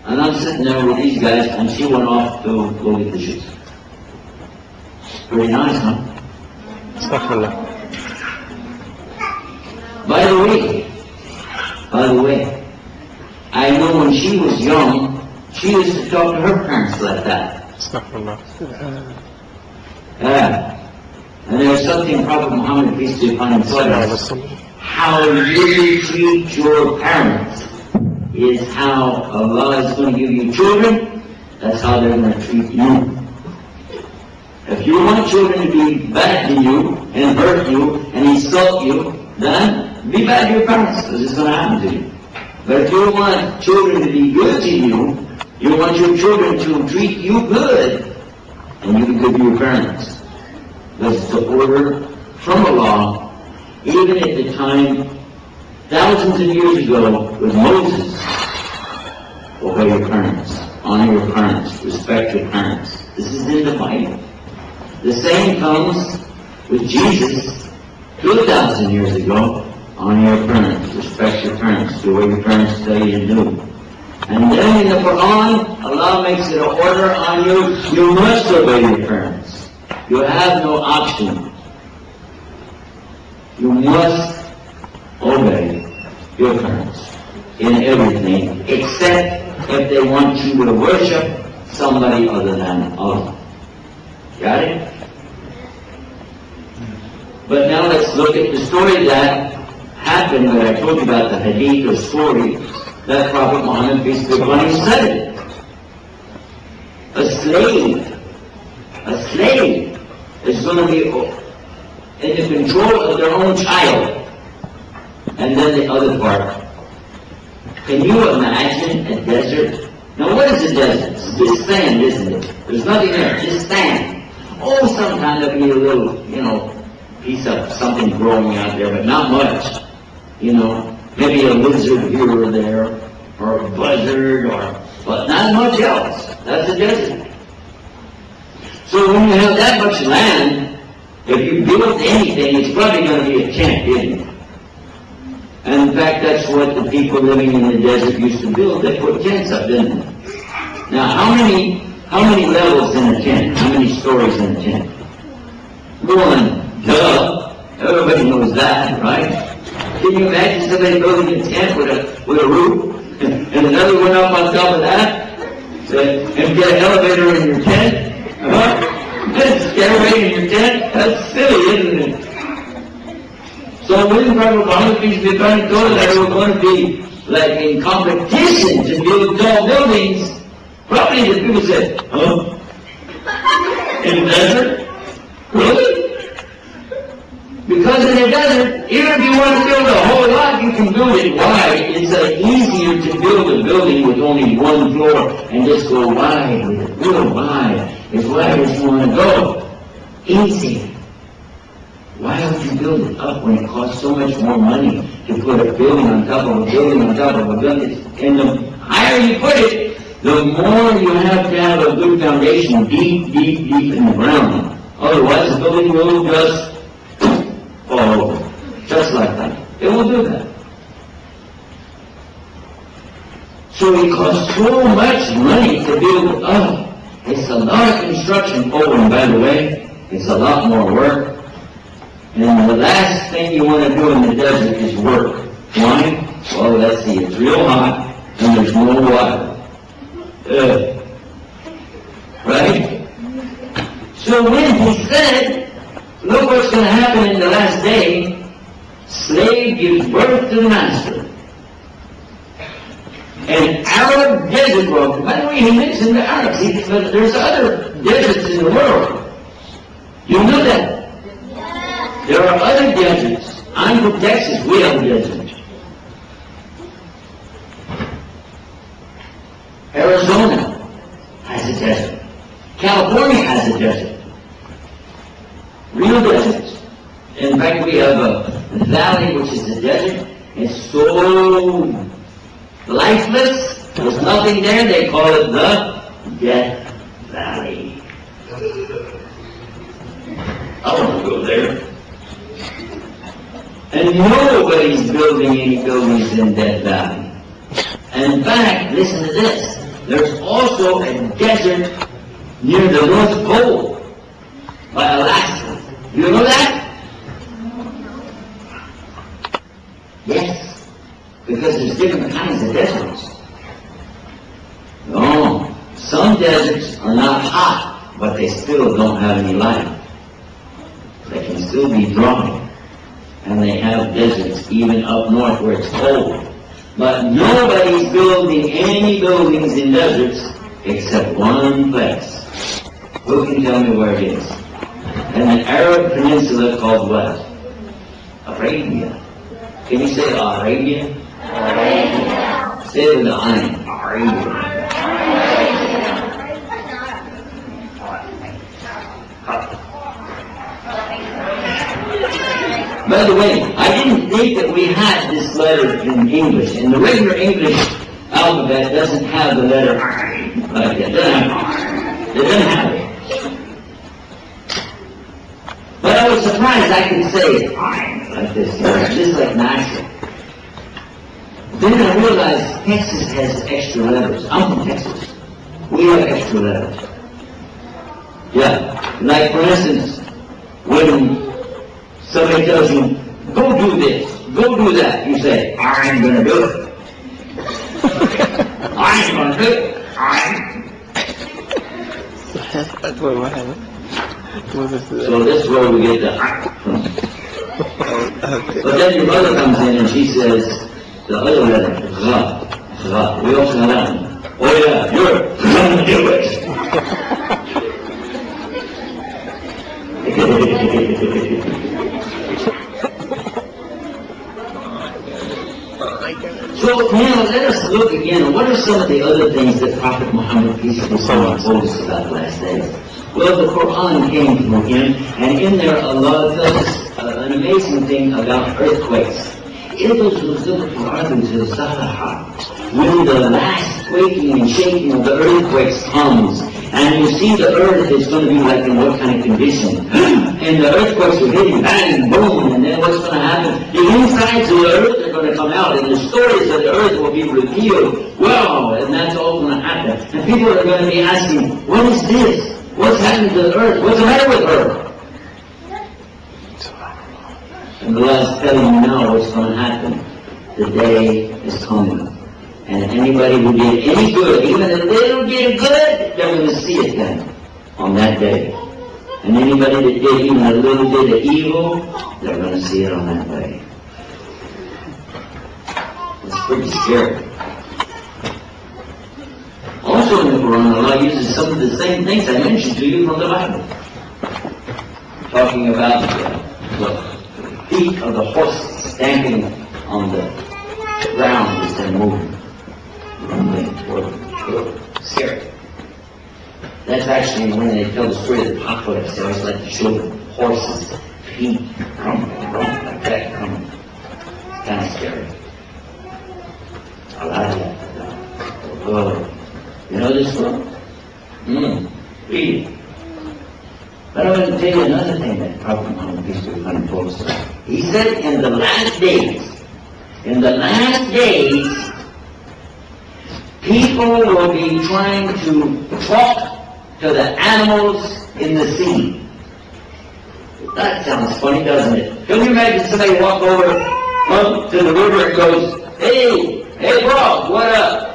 And I'm sitting there with these guys, and she went off to go get the shoes. Pretty nice, huh? By the way, I know when she was young, she used to talk to her parents like that. And there's something Prophet Muhammad, peace be upon him, taught us. How you treat your parents is how Allah is going to give you children. That's how they're going to treat you. If you want children to be bad to you and hurt you and insult you, then be bad to your parents, because it's going to happen to you. But if you want children to be good to you, you want your children to treat you good, and you be good to your parents. That's the order from Allah. Even at the time, thousands of years ago, with Moses, obey your parents, honor your parents, respect your parents. This is in the Bible. The same comes with Jesus 2,000 years ago. Honor your parents, respect your parents, do what your parents tell you to do. And then in the Quran, Allah makes it an order on you. You must obey your parents. You have no option. You must obey your parents in everything, except if they want you to worship somebody other than Allah. Got it? But now let's look at the story that happened when I told you about the hadith or story that Prophet Muhammad, peace be upon him, said it. A slave is going to be in the control of their own child. And then the other part. Can you imagine a desert? Now what is a desert? It's just sand, isn't it? There's nothing there, just sand. Oh, sometimes there'll be a little, piece of something growing out there, but not much. Maybe a lizard here or there, or a buzzard, but not much else. That's a desert. So when you have that much land, if you build anything, it's probably going to be a tent, isn't it? And in fact, that's what the people living in the desert used to build. They put tents up, didn't they? Now, how many levels in a tent? How many stories in a tent? One. Duh. Everybody knows that, right? Can you imagine somebody building a tent with a roof and another one up on top of that? And get an elevator in your tent? Get a stairway in your tent? That's silly, isn't it? So when Prophet Muhammad, peace be upon him, told us that we're going to be like in competition to build tall buildings, probably the people said, "Huh? In the desert? Really?" Because in the desert, even if you want to build a whole lot, you can build it wide. It's easier to build a building with only one floor and just go wide with it, real wide, as wide as you want to go. Easy. Why would you build it up when it costs so much more money to put a building on top of a building on top of a building? And the higher you put it, the more you have to have a good foundation deep, deep, deep in the ground. Otherwise, the building will just fall They won't do that. So it costs so much money to build up. It's a lot of construction. Oh, and by the way, it's a lot more work. And the last thing you want to do in the desert is work. Why? Well, let's see, it's real hot and there's no water. Right? So when he said, look what's going to happen in the last day, slave gives birth to the master. An Arab desert road. By the way, he mentioned the Arabs. But there's other deserts in the world. You know that? There are other deserts. I'm from Texas. We have a desert. Arizona has a desert. California has a desert. Real deserts. In fact, we have a valley, which is the desert. It's so lifeless. There's nothing there. They call it the Death Valley. I want to go there. And nobody's building any buildings in Death Valley. And in fact, listen to this. There's also a desert near the North Pole by Alaska. You know that? Yes. Because there's different kinds of deserts. No. Some deserts are not hot, but they still don't have any life. They can still be dry. And they have deserts even up north where it's cold. But nobody's building any buildings in deserts except one place. Who can tell me where it is? In an Arab peninsula called what? Arabia. Can you say Arabia? Arabia. Say it with the Ayn. Arabia. By the way, I didn't think that we had this letter in English. And the regular English alphabet doesn't have the letter I like that. It doesn't have it. But I was surprised I could say it like this, just like natural. Then I realized Texas has extra letters. I'm from Texas. We have extra letters. Yeah. Like, for instance, when somebody tells you, go do this, go do that, you say, I ain't going to do it. I ain't going to do it. That's what happened. So this is where we get the from. Okay. But then your mother comes in and she says, the other letter, Zah. We also have that one. Oh yeah, you're going to do it. So now let us look again. What are some of the other things that Prophet Muhammad, peace be upon him, told us about the last days? Well, the Quran came from him, and in there Allah tells us an amazing thing about earthquakes. When the last quaking and shaking of the earthquakes comes, and you see the earth is going to be like in what kind of condition. And the earthquakes are hitting, bang, boom, and then what's going to happen? The insides of the earth are going to come out, and the stories of the earth will be revealed. Wow, and that's all going to happen. And people are going to be asking, what is this? What's happening to the earth? What's the matter with her? And Allah is telling you now what's going to happen. The day is coming. And anybody who did any good, even a little bit of good, they're going to see it then, on that day. And anybody that did even a little bit of evil, they're going to see it on that day. It's pretty scary. Also in the Quran, Allah uses some of the same things I mentioned to you from the Bible. Talking about the feet of the horses stamping on the ground as they're moving. Scary. That's actually when they tell the story of the apocalypse, they always like to show the horses' feet like that coming. It's kind of scary. I like that. Oh. You know this one? Read it. But I'm going to tell you another thing that Prophet Muhammad, peace be upon him, told us. He said in the last days, people will be trying to talk to the animals in the sea. That sounds funny, doesn't it? Can you imagine somebody walk over to the river and goes, hey bro, what up?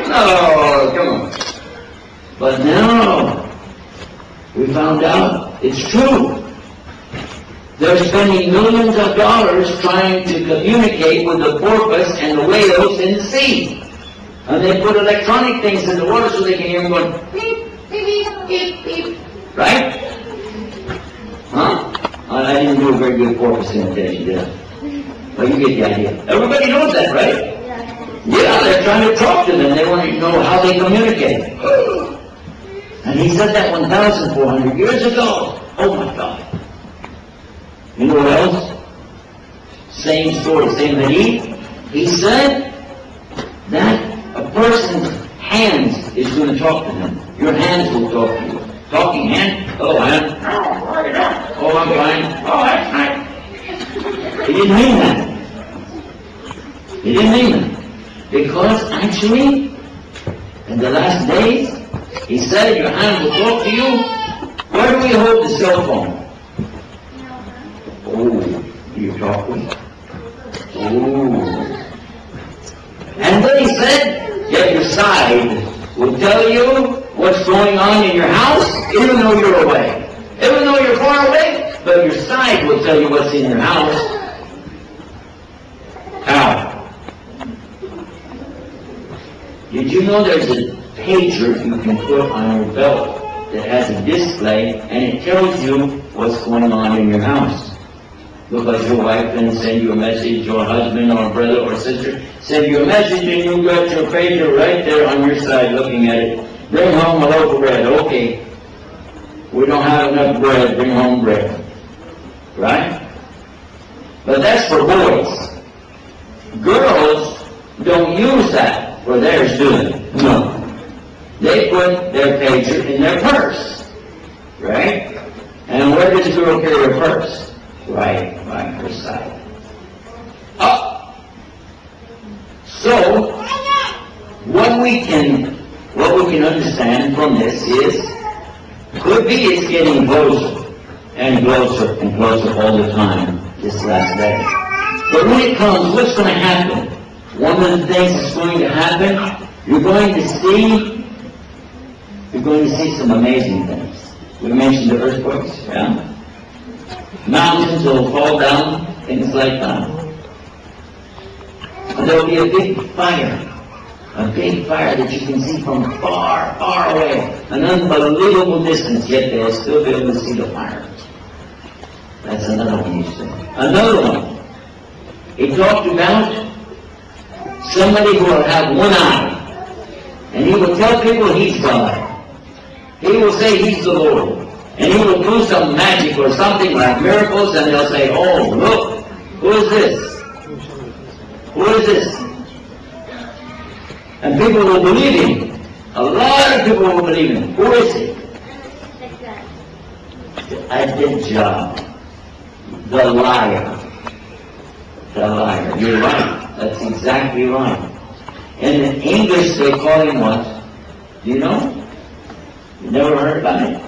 No, come on. But no, we found out it's true. They're spending millions of dollars trying to communicate with the porpoise and the whales in the sea. And they put electronic things in the water so they can hear them going beep, beep, beep, beep. Right? Huh? I didn't do a very good porpoise imitation, did I? But you get the idea. Everybody knows that, right? Yeah, they're trying to talk to them. They want to know how they communicate. And he said that 1,400 years ago. Oh my God. You know what else? Same story, same hadith. He said that a person's hands is going to talk to him. Your hands will talk to you. Talking hand. Oh, hand. Oh, I'm fine. Oh, that's nice. He didn't mean that. He didn't mean that. Because actually, in the last days, he said your hand will talk to you. Where do we hold the cell phone? Oh, you talk with? Oh. And then he said, yet your side will tell you what's going on in your house, even though you're away. Even though you're far away, but your side will tell you what's in your house. How? Did you know there's a pager you can put on your belt that has a display and it tells you what's going on in your house? Because your wife can send you a message, or husband or brother or sister send you a message and you got your pager right there on your side looking at it. Bring home a loaf of bread. Okay. We don't have enough bread. Bring home bread. Right? But that's for boys. Girls don't use that for theirs, do they? No. They put their pager in their purse. Right? And where does a girl carry her purse? Right her side. Up. So, what we can understand from this is, could be it's getting closer and closer and closer all the time this last day. But when it comes, what's going to happen? One of the things that's going to happen, you're going to see some amazing things. We mentioned the earthquakes, yeah? Mountains will fall down, things like that. And there will be a big fire that you can see from far, far away, an unbelievable distance, yet they'll still be able to see the fire. That's another one you see. Another one, he talked about somebody who will have one eye, and he will tell people he's God. He will say he's the Lord. And he will do some magic or something like miracles, and they'll say, oh, look, who is this? Who is this? And people will believe him. A lot of people will believe him. Who is he? I did job. The liar. The liar. You're right. That's exactly right. In English, they call him what? Do you know? You never heard about it?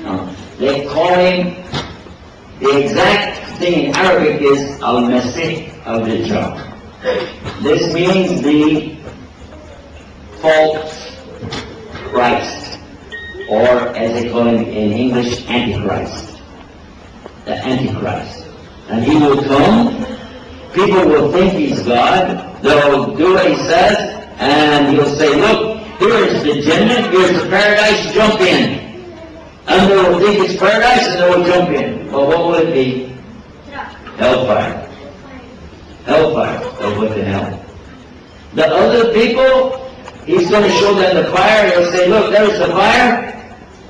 No. They call him, the exact thing in Arabic is al-Masih al-Dajjal. This means the false Christ, or as they call him in English, Antichrist. The Antichrist. And he will come, people will think he's God, they'll do what he says, and he'll say, look, here's the Jannah, here's the paradise, jump in. And they will think it's paradise and they will jump in. Well, what will it be? Hellfire. Hellfire. They'll go to hell. The other people, he's going to show them the fire. He'll say, look, there's the fire.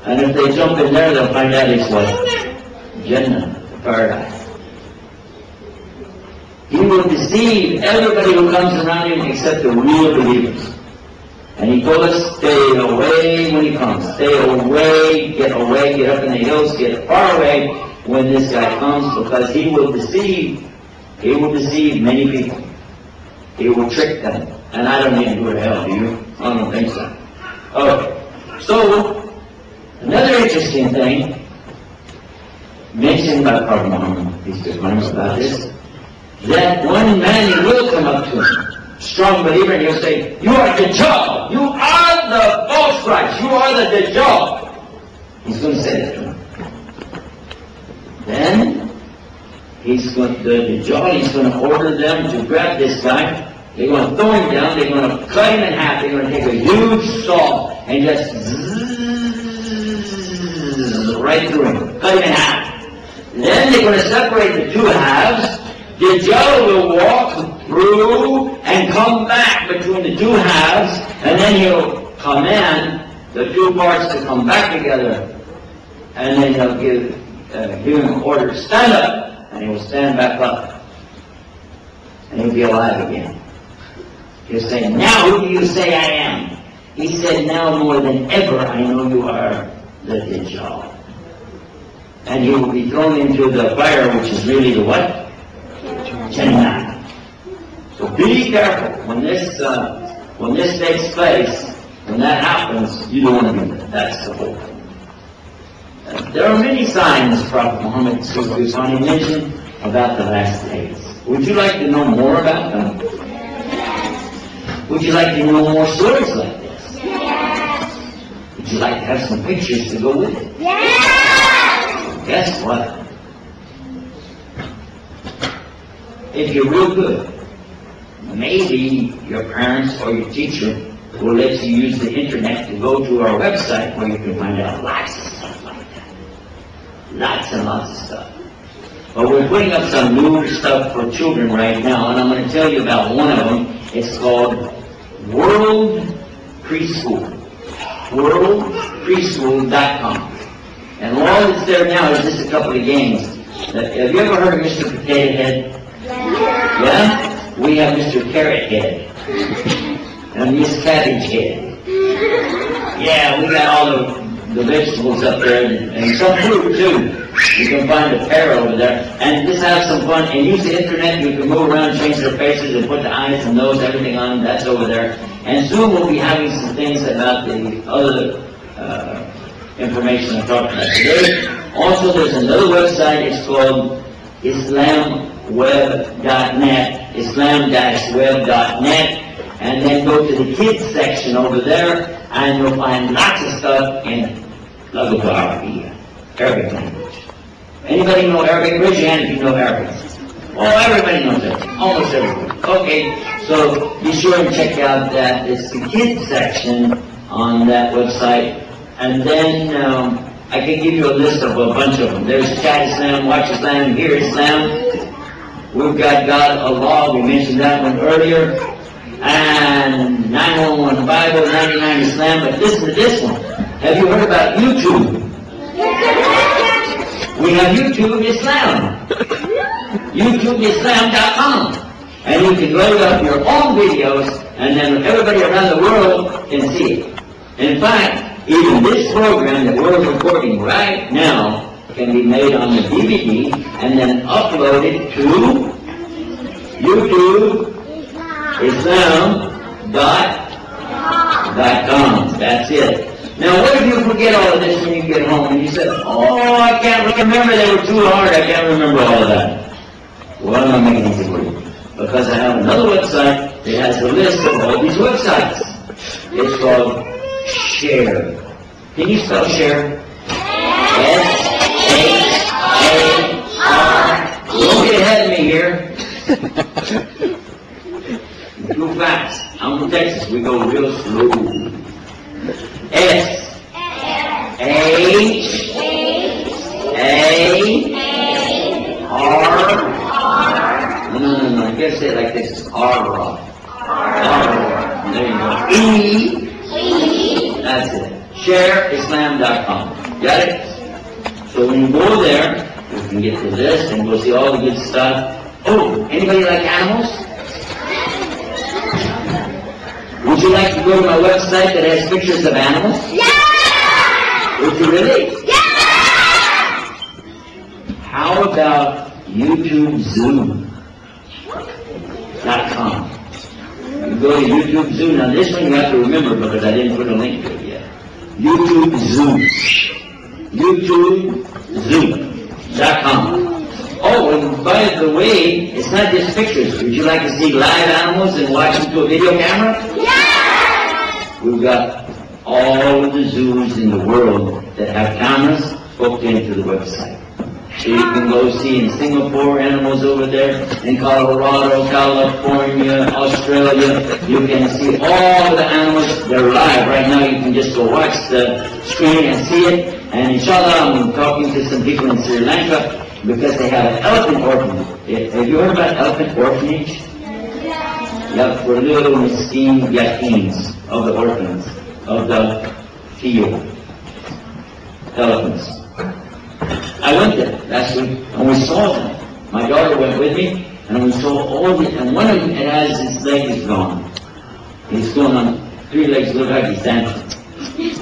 And if they jump in there, they'll find out it's what? Jannah, the paradise. He will deceive everybody who comes around him except the real believers. And he told us, stay away when he comes. Stay away, get up in the hills, get far away when this guy comes, because he will deceive many people. He will trick them. And I don't need to go to hell, do you? I don't think so. Okay. So, another interesting thing, mentioned by Prophet Muhammad, peace be upon him, about this, that one man, he will come up to him, strong believer, and he'll say, you are Dajjal. You are the false Christ. You are the Dajjal. He's going to say that to him. Then, the Dajjal, he's going to order them to grab this guy. They're going to throw him down. They're going to cut him in half. They're going to take a huge saw and just zzz right through him. Cut him in half. Then they're going to separate the two halves. Dajjal will walk through and come back between the two halves, and then he'll command the two parts to come back together, and then he'll give him order to stand up, and he will stand back up, and he'll be alive again. He'll say, now who do you say I am? He said, now more than ever I know you are the Dajjal. And he will be thrown into the fire, which is really the what? Jannah. So be careful when this takes place. When that happens, you don't want to be there. That's the whole thing. There are many signs Prophet Muhammad mentioned about the last days. Would you like to know more about them? Would you like to know more stories like this? Yes. Would you like to have some pictures to go with it? Yes. Guess what? If you're real good, maybe your parents or your teacher will let you use the internet to go to our website where you can find out lots of stuff like that. Lots and lots of stuff. But we're putting up some new stuff for children right now, and I'm going to tell you about one of them. It's called World Preschool. WorldPreschool.com. And all that's there now is just a couple of games. Have you ever heard of Mr. Potato Head? Yeah? We have Mr. Carrot Head. And Miss Cabbage Head. Yeah, we got all the vegetables up there, and some fruit too. You can find a pear over there. And just have some fun and use the internet. You can move around, change their faces, and put the eyes and nose, everything on them. That's over there. And soon we'll be having some things about the other information I talked about today. Also, there's another website. It's called islamweb.net, islam-web.net. And then go to the kids section over there, and you'll find lots of stuff in Arabic language. Anybody know Arabic? Raise your hand if you know Arabic. Oh, everybody knows it. Almost everybody. Okay, so be sure and check out that. It's the kids section on that website. And then I can give you a list of a bunch of them. There's Chat Islam, Watch Islam, Hear Islam. We've got God, Allah. We mentioned that one earlier. And 911 Bible, 99 Islam. But listen to this one. Have you heard about YouTube? We have YouTube Islam. YouTubeislam.com. And you can load up your own videos, and then everybody around the world can see it. In fact, even this program that we're recording right now can be made on the DVD and then uploaded to YouTubeislam.com. That's it. Now, what if you forget all of this when you get home and you say, oh, I can't remember, they were too hard, I can't remember all of that. Well, I'm making it easy for you. Because I have another website that has a list of all these websites. It's called Share. Can you spell Share? S-H-A-R. Don't get ahead of me here. Too fast. I'm from Texas. We go real slow. S-H-A-R. No. You gotta say it like this. R. There you go. E. That's it. ShareIslam.com. Got it? So when you go there, you can get to this and go see all the good stuff. Oh, anybody like animals? Would Would you like to go to my website that has pictures of animals? Yeah! Would you really? Yeah! How about YouTubeZoo.com? You go to YouTube Zoo. Now this one you have to remember because I didn't put a link to it yet. YouTube Zoo. YouTubeZoo.com. Oh, and by the way, it's not just pictures. Would you like to see live animals and watch them through a video camera? Yeah! We've got all of the zoos in the world that have cameras hooked into the website. So you can go see in Singapore animals over there, in Colorado, California, Australia. You can see all the animals. They're live right now. You can just go watch the screen and see it. And inshallah, I'm talking to some people in Sri Lanka because they have an elephant orphanage. Have you heard about elephant orphanage? Yeah, for little miskin yateens of the orphans, of the field. Elephants. I went there last week and we saw them. My daughter went with me and we saw all the, and one of them has his legs gone. He's going on 3 legs, look like he's dancing.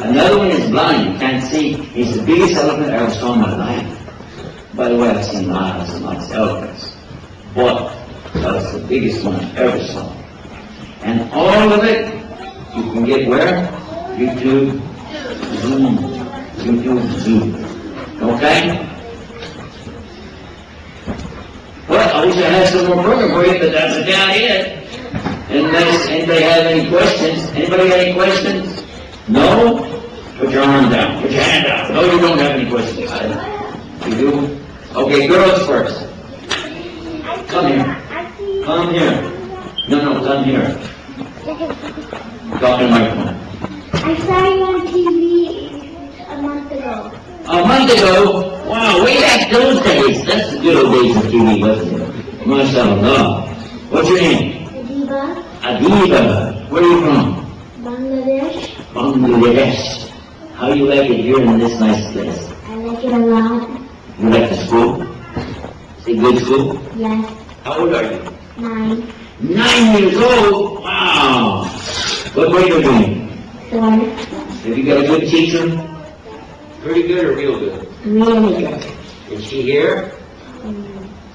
Another one is blind, you can't see. He's the biggest elephant I ever saw in my life. By the way, I've seen lots and lots of elephants. But that was the biggest one I ever saw. And all of it, you can get where? YouTube Zoo. YouTube Zoo. Okay? Well, I wish I had some more program for you, but that's about it. Anybody have any questions? Anybody have any questions? No? Put your arm down. Put your hand down. No, you don't have any questions. You do? Okay, girls first. Come here. Come here. No, come here. Talk in the microphone. I saw you on TV a month ago. A month ago? Wow, way back those days. That's the good old days of TV, wasn't it? MashaAllah. What's your name? Adiba. Adiba. Where are you from? Bangladesh. Bangladesh. How you like it here in this nice place? I like it a lot. You like the school? Is it good school? Yes. How old are you? 9. 9 years old? Wow. What grade are you doing? 4. Have you got a good teacher? Pretty good or real good? Really good. Is she here?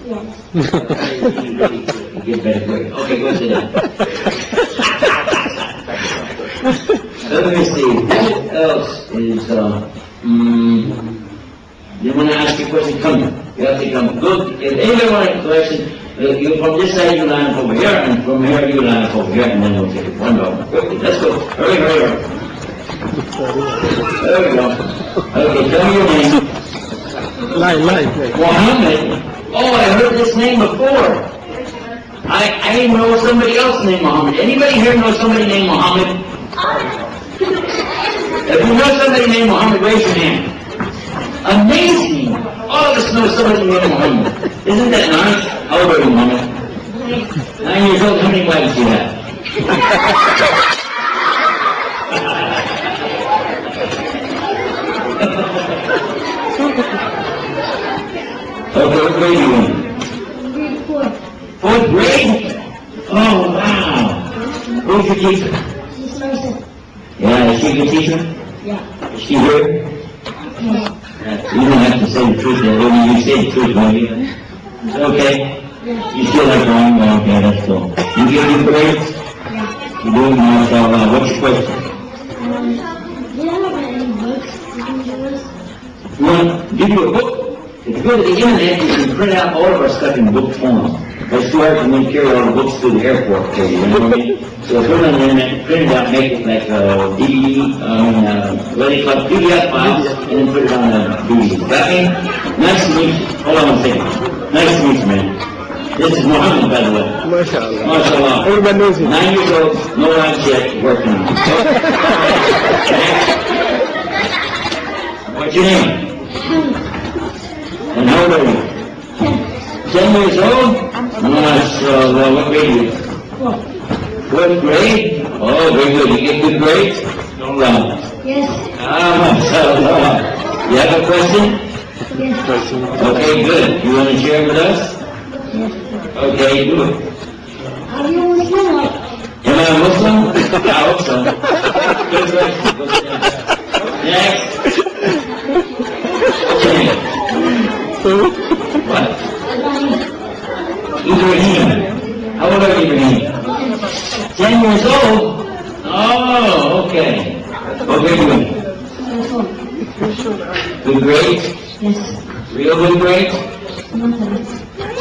Yes. You get better grade. Okay, go sit down. Let me see. What else is, you want to ask a question? Come here. You have to come. Good. If anybody wants a question, you from this side you line up over here, and from here you line up over here, and then we'll take it one by one. Quickly. Let's go. Hurry. There we go. Okay, tell me your name. Line. Muhammad. Oh, I heard this name before. I didn't know somebody else named Muhammad. Anybody here know somebody named Muhammad? If you know somebody named Muhammad, raise your hand. Amazing! All of us know somebody named Muhammad. Isn't that nice? How old are you, Muhammad? 9 years old. How many wives do you have? Okay, what grade are you in? Grade 4. 4th grade? Oh, wow. Who's your teacher? She's Marissa. Yeah, is she a good teacher? Yeah. Is she here? Yeah. You don't have to say the truth, though. You say the truth, won't you? Okay? You still have your own? Okay, that's cool. You get good grades? Yeah. You do? MashaAllah. What's your question? Do you have any books you can give us? You want to give you a book? If you go to the internet, you can print out all of our stuff in book form. It's too hard for me to carry all the books to the airport for you, you know what I mean? So put it on the internet, print it out, make it like a DVD, what do you call it, PDF files, and then put it on a DVD. Got me? Nice to meet you. Hold on a second. Nice to meet you, man. This is Muhammad, by the way. MashaAllah. MashaAllah. Everybody knows him. 9 years old, no wives yet, working on it. What's your name? And how old are you? 10 years old? MashaAllah. What grade are you? 4th grade? Oh, very good. You get good grades? All right. Yes. MashaAllah. You have a question? Yes. Okay, good. You want to share with us? Yes. Okay, do it. Are you Muslim or? Am I a Muslim? I hope so. Good question. Next. What's your name? What? Ibrahim. How old are you, Ibrahim? 10 years old? Oh, okay. What grade are you in? Good grade? Yes. Real good grade?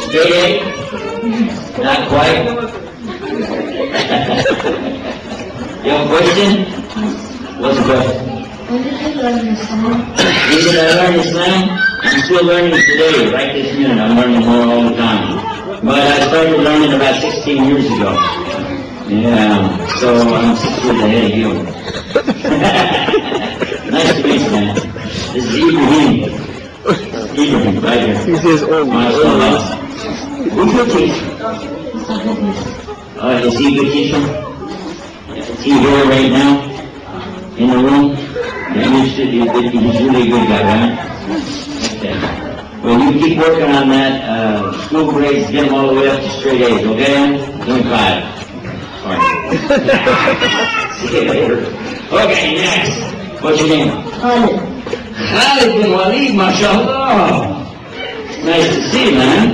Straight A? Not quite? You have a question? What's the question? When did you learn Islam? When did I learn Islam? I'm still learning today, right this minute. I'm learning more all the time. But I started learning about 16 years ago. Yeah, so I'm 6 years ahead of you. Nice to meet you, man. This is Ibrahim. Ibrahim, right here. He says, oh, MashaAllah. Who's your teacher? Is he a good teacher? Is he here right now? In the room? Yeah, he's really a good guy, right? Okay. Well, you keep working on that. School grades, get them all the way up to straight A's, okay? Give me 5. All right. See you later. Okay, next. What's your name? Khalid. Khalid bin Walid, mashallah. Nice to see you, man.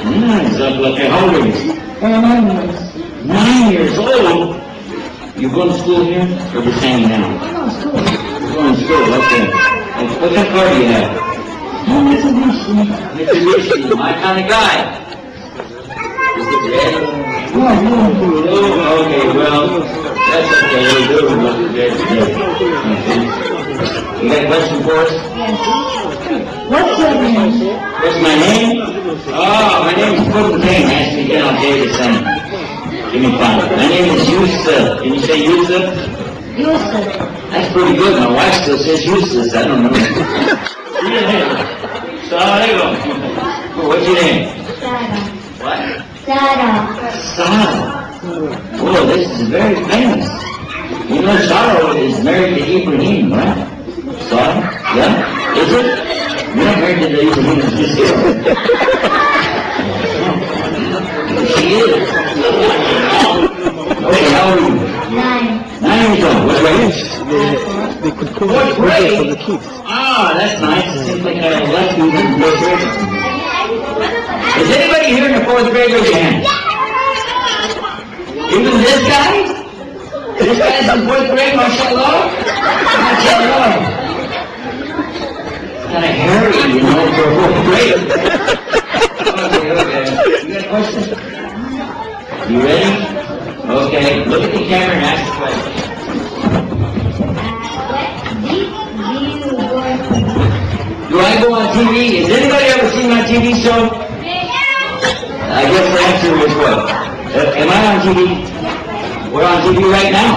How old are you? 9 years. 9 years old? You going to school here or just hanging out? You're going to school, okay. What kind of car do you have? Mitsubishi, my kind of guy. Is it red? Oh, okay, well, that's okay. We'll do it with red today. You got a question for us? Yes. What's your name? What's my name? Oh, my name is Puddin' Kane. Ask me again, I'll tell you the same. Give me 5. My name is Yusuf. Can you say Yusuf? Yusuf. That's pretty good. My wife still says Yusuf. I don't know. See you later. Assalamualaikum. What's your name? Sarah. What? Sarah. Sarah. Whoa, this is very famous. You know, Sarah is married to Ibrahim, right? Sarah? Yeah? Is it? You're not married to the Ibrahim, it's just here. She is. Okay, how old are you? 9. 9 years old. What grade? they could call What it grade? for the kids. Ah, that's nice. It seems like I left you in 4th grade. Is anybody here in the 4th grade? Raise your hand. Even this guy? This guy's in 4th grade, mashallah? Mashallah. Kind of hairy, you know, for 4th grade. Okay. You got a question? You ready? Okay, look at the camera and ask the question. Do I go on TV? Has anybody ever seen my TV show? I guess the answer is what? Am I on TV? We're on TV right now.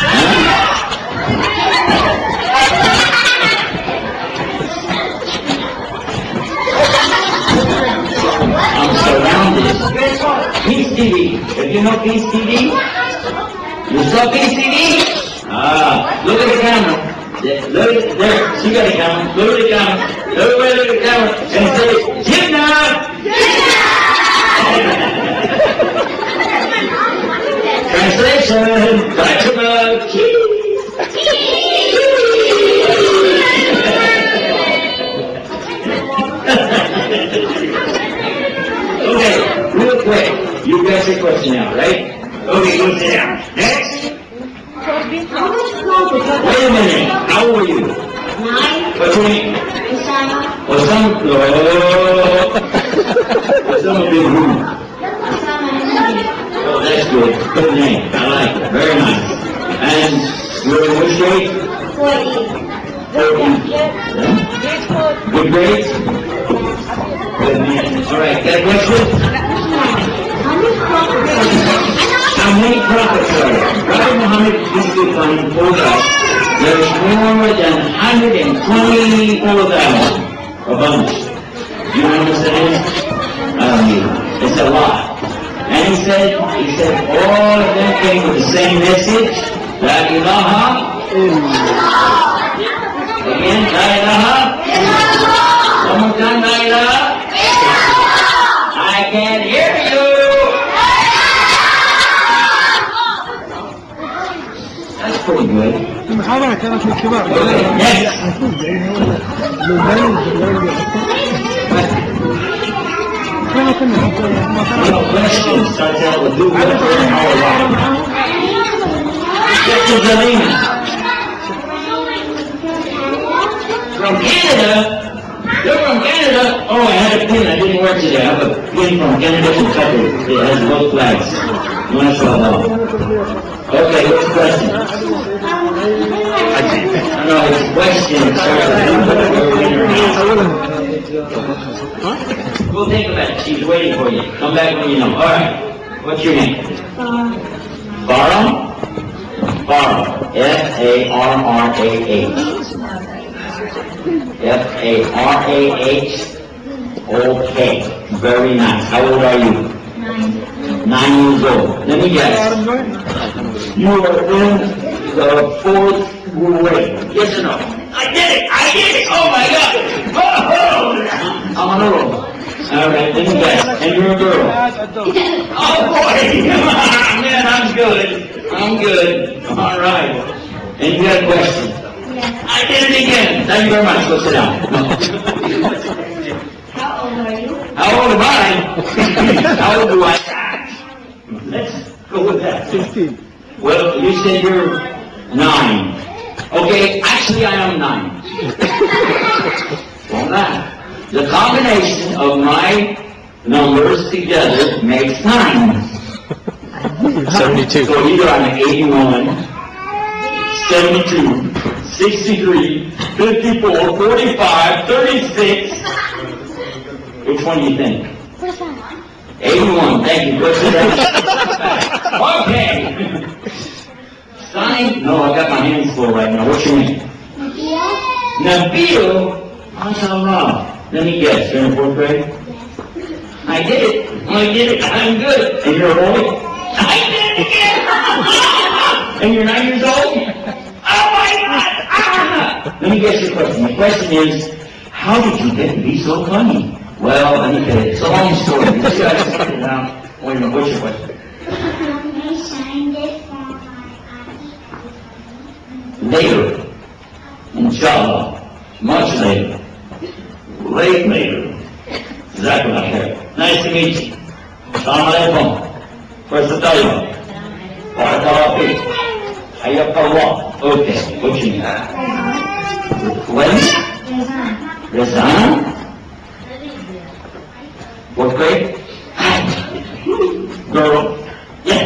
Huh? I'm surrounded. Peace TV. If you know Peace TV? You saw Peace TV? Look at the camera. Look at there. She got a camera. Look at the camera. Everybody look at the camera. And say, Jinnah! Translation. Talks about cheese. Okay, real quick. You guys a question now, right? Okay, go sit down. Next. Wait a minute. How old are you? 9. What's your name? Osama. Osama. Osama bin Laden. Oh, that's good. Good name. I like it. Very nice. And you're in which grade? 14. Good grades? Good man. All right. Got a question? How many prophets are there? Prophet Muhammad is told us there is more than 124,000 abundance. Do you know how much that is? I don't know. It's a lot. And he said, all of them came with the same message. La ilaha illallah. Again, la ilaha illallah. One more time, la ilaha illallah. I can't hear you. pretty good. المحاضرة كانت للكبار. Okay, next. Question starts out with who, what, where, how, or why. Captain Zelina. From Canada? You're from Canada? Oh, I had a pin. I didn't wear it today. I have a pin from Canada, Kentucky. It has both flags. MashaAllah. Okay, what's the question? No, it's a question. It starts with who, what, where, when, or how. We'll think about it. She's waiting for you. Come back when you know. All right. What's your name? Farah? Farah. F-A-R-R-A-H. F-A-R-A-H. Okay. Very nice. How old are you? 9 years old. Let me guess. You are in the 4th grade. Yes or no? I did it! I did it! Oh my God! Oh, I'm on a roll. All right, let me guess. And you're a girl. Oh boy! Man, I'm good. I'm good. All right. And you got a question? I did it again. Thank you very much. Go sit down. How old are you? How old am I? How old do I act? Let's go with that. 16. Well, you said you're 9. Okay, actually I am 9. Well, that. The combination of my numbers together makes 9. 72. So either I'm 81, 72, 63, 54, 45, 36. Which one do you think? 81, thank you. Okay. Sign? No, I got my hands full right now. What's your name? Nabil? MashaAllah. Let me guess, you're in 4th grade? I did it. I did it. I'm good. And you're a boy? I did it again. And you're 9 years old? Oh my God. Let me guess your question. The question is, how did you get to be so funny? Well, let me tell you, it's a long story. You just gotta sit it down. Wait a minute, what's your question? I signed it for my Later. Inshallah. Much later. Later. Exactly like that. Nice to meet you. Assalamu alaikum. First of all, Barakallah fi. Hayyakallah. Okay, what's your name? When? Razan? 4th grade? Girl? Yeah.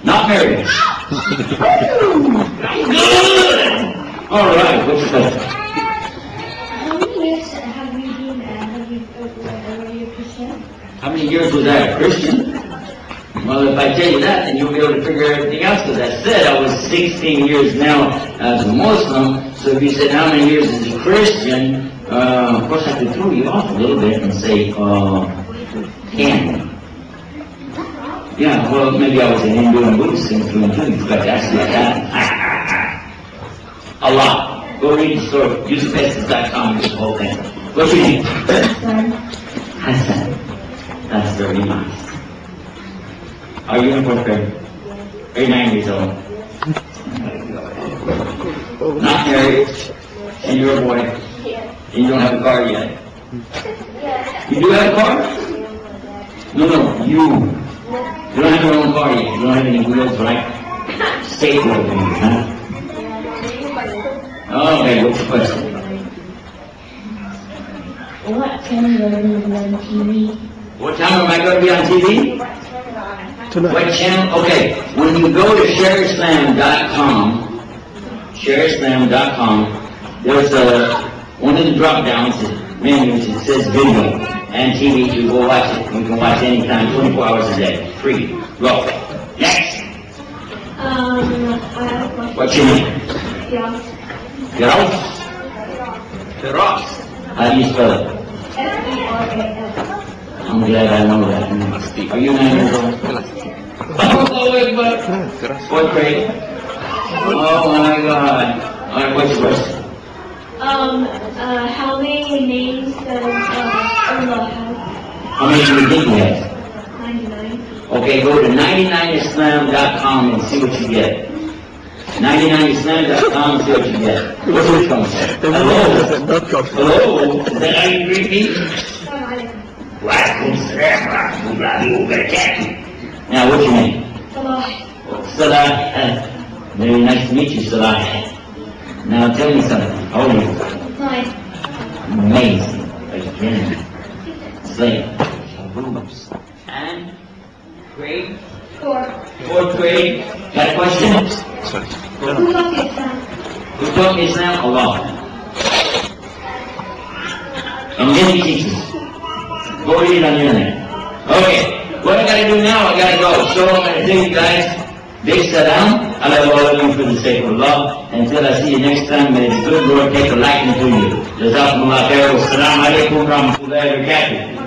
Not married. Good! All right, what's your question? How many years have you been a Christian? How many years was I a Christian? Well, if I tell you that, then you'll be able to figure everything else, because I said I was 16 years now as a Muslim, so if you said how many years as a Christian, of course I could throw you off a little bit and say, 10. Yeah, well, maybe I was a Hindu and Buddhist in between too, you forgot to ask me that. A lot. Go read the story. YusufEstes.com, this whole thing. What's your name? Hassan. That's very nice. Are you in 4th grade? Are you 9 years old? Not married? And you're a boy? And you don't have a car yet? You do have a car? No, you. You don't have your own car yet. You don't have any wheels, right? Skateboard things, huh? Okay, what's your question? What channel are you on TV? What time am I going to be on TV? Tonight. What channel? Okay, when you go to shareislam.com, there's one of the drop downs, menus, it says video and TV. You go watch it. You can watch anytime, 24 hours a day, free. Go. Next. I have a question. What's your name? Yeah. Firas? Firas. How do you spell it? F-E-R-A-S. I'm glad I know that. Are you 9 years old? Oh, wait, but 4th grade? Oh my God. All right, what's your question? How many names does Allah have? How many do you think you have? 99. Okay, go to 99islam.com and see what you get. 99islam.com and see what you get. What's this one say? Hello? Hello? Is that how you greet me? Walaikum salam wa rahmatullahi wa barakatuh. Now, what's your name? Salah. Very nice to meet you, Salah. Now, tell me something. How old are you? 9. Amazing. Again. Slave. And? Grade? 4. 4th grade. Got a question? Who taught you Islam? Who taught me Islam? Allah. And then he teaches. Go read it on the internet. Okay. What I gotta do now, I gotta go. So I'm gonna tell you guys, big salam. I love all of you for the sake of Allah. Until I see you next time, may the good Lord take a liking to you. Jazakumullah khair. Wassalamu alaikum wa rahmatullahi wa barakatuh.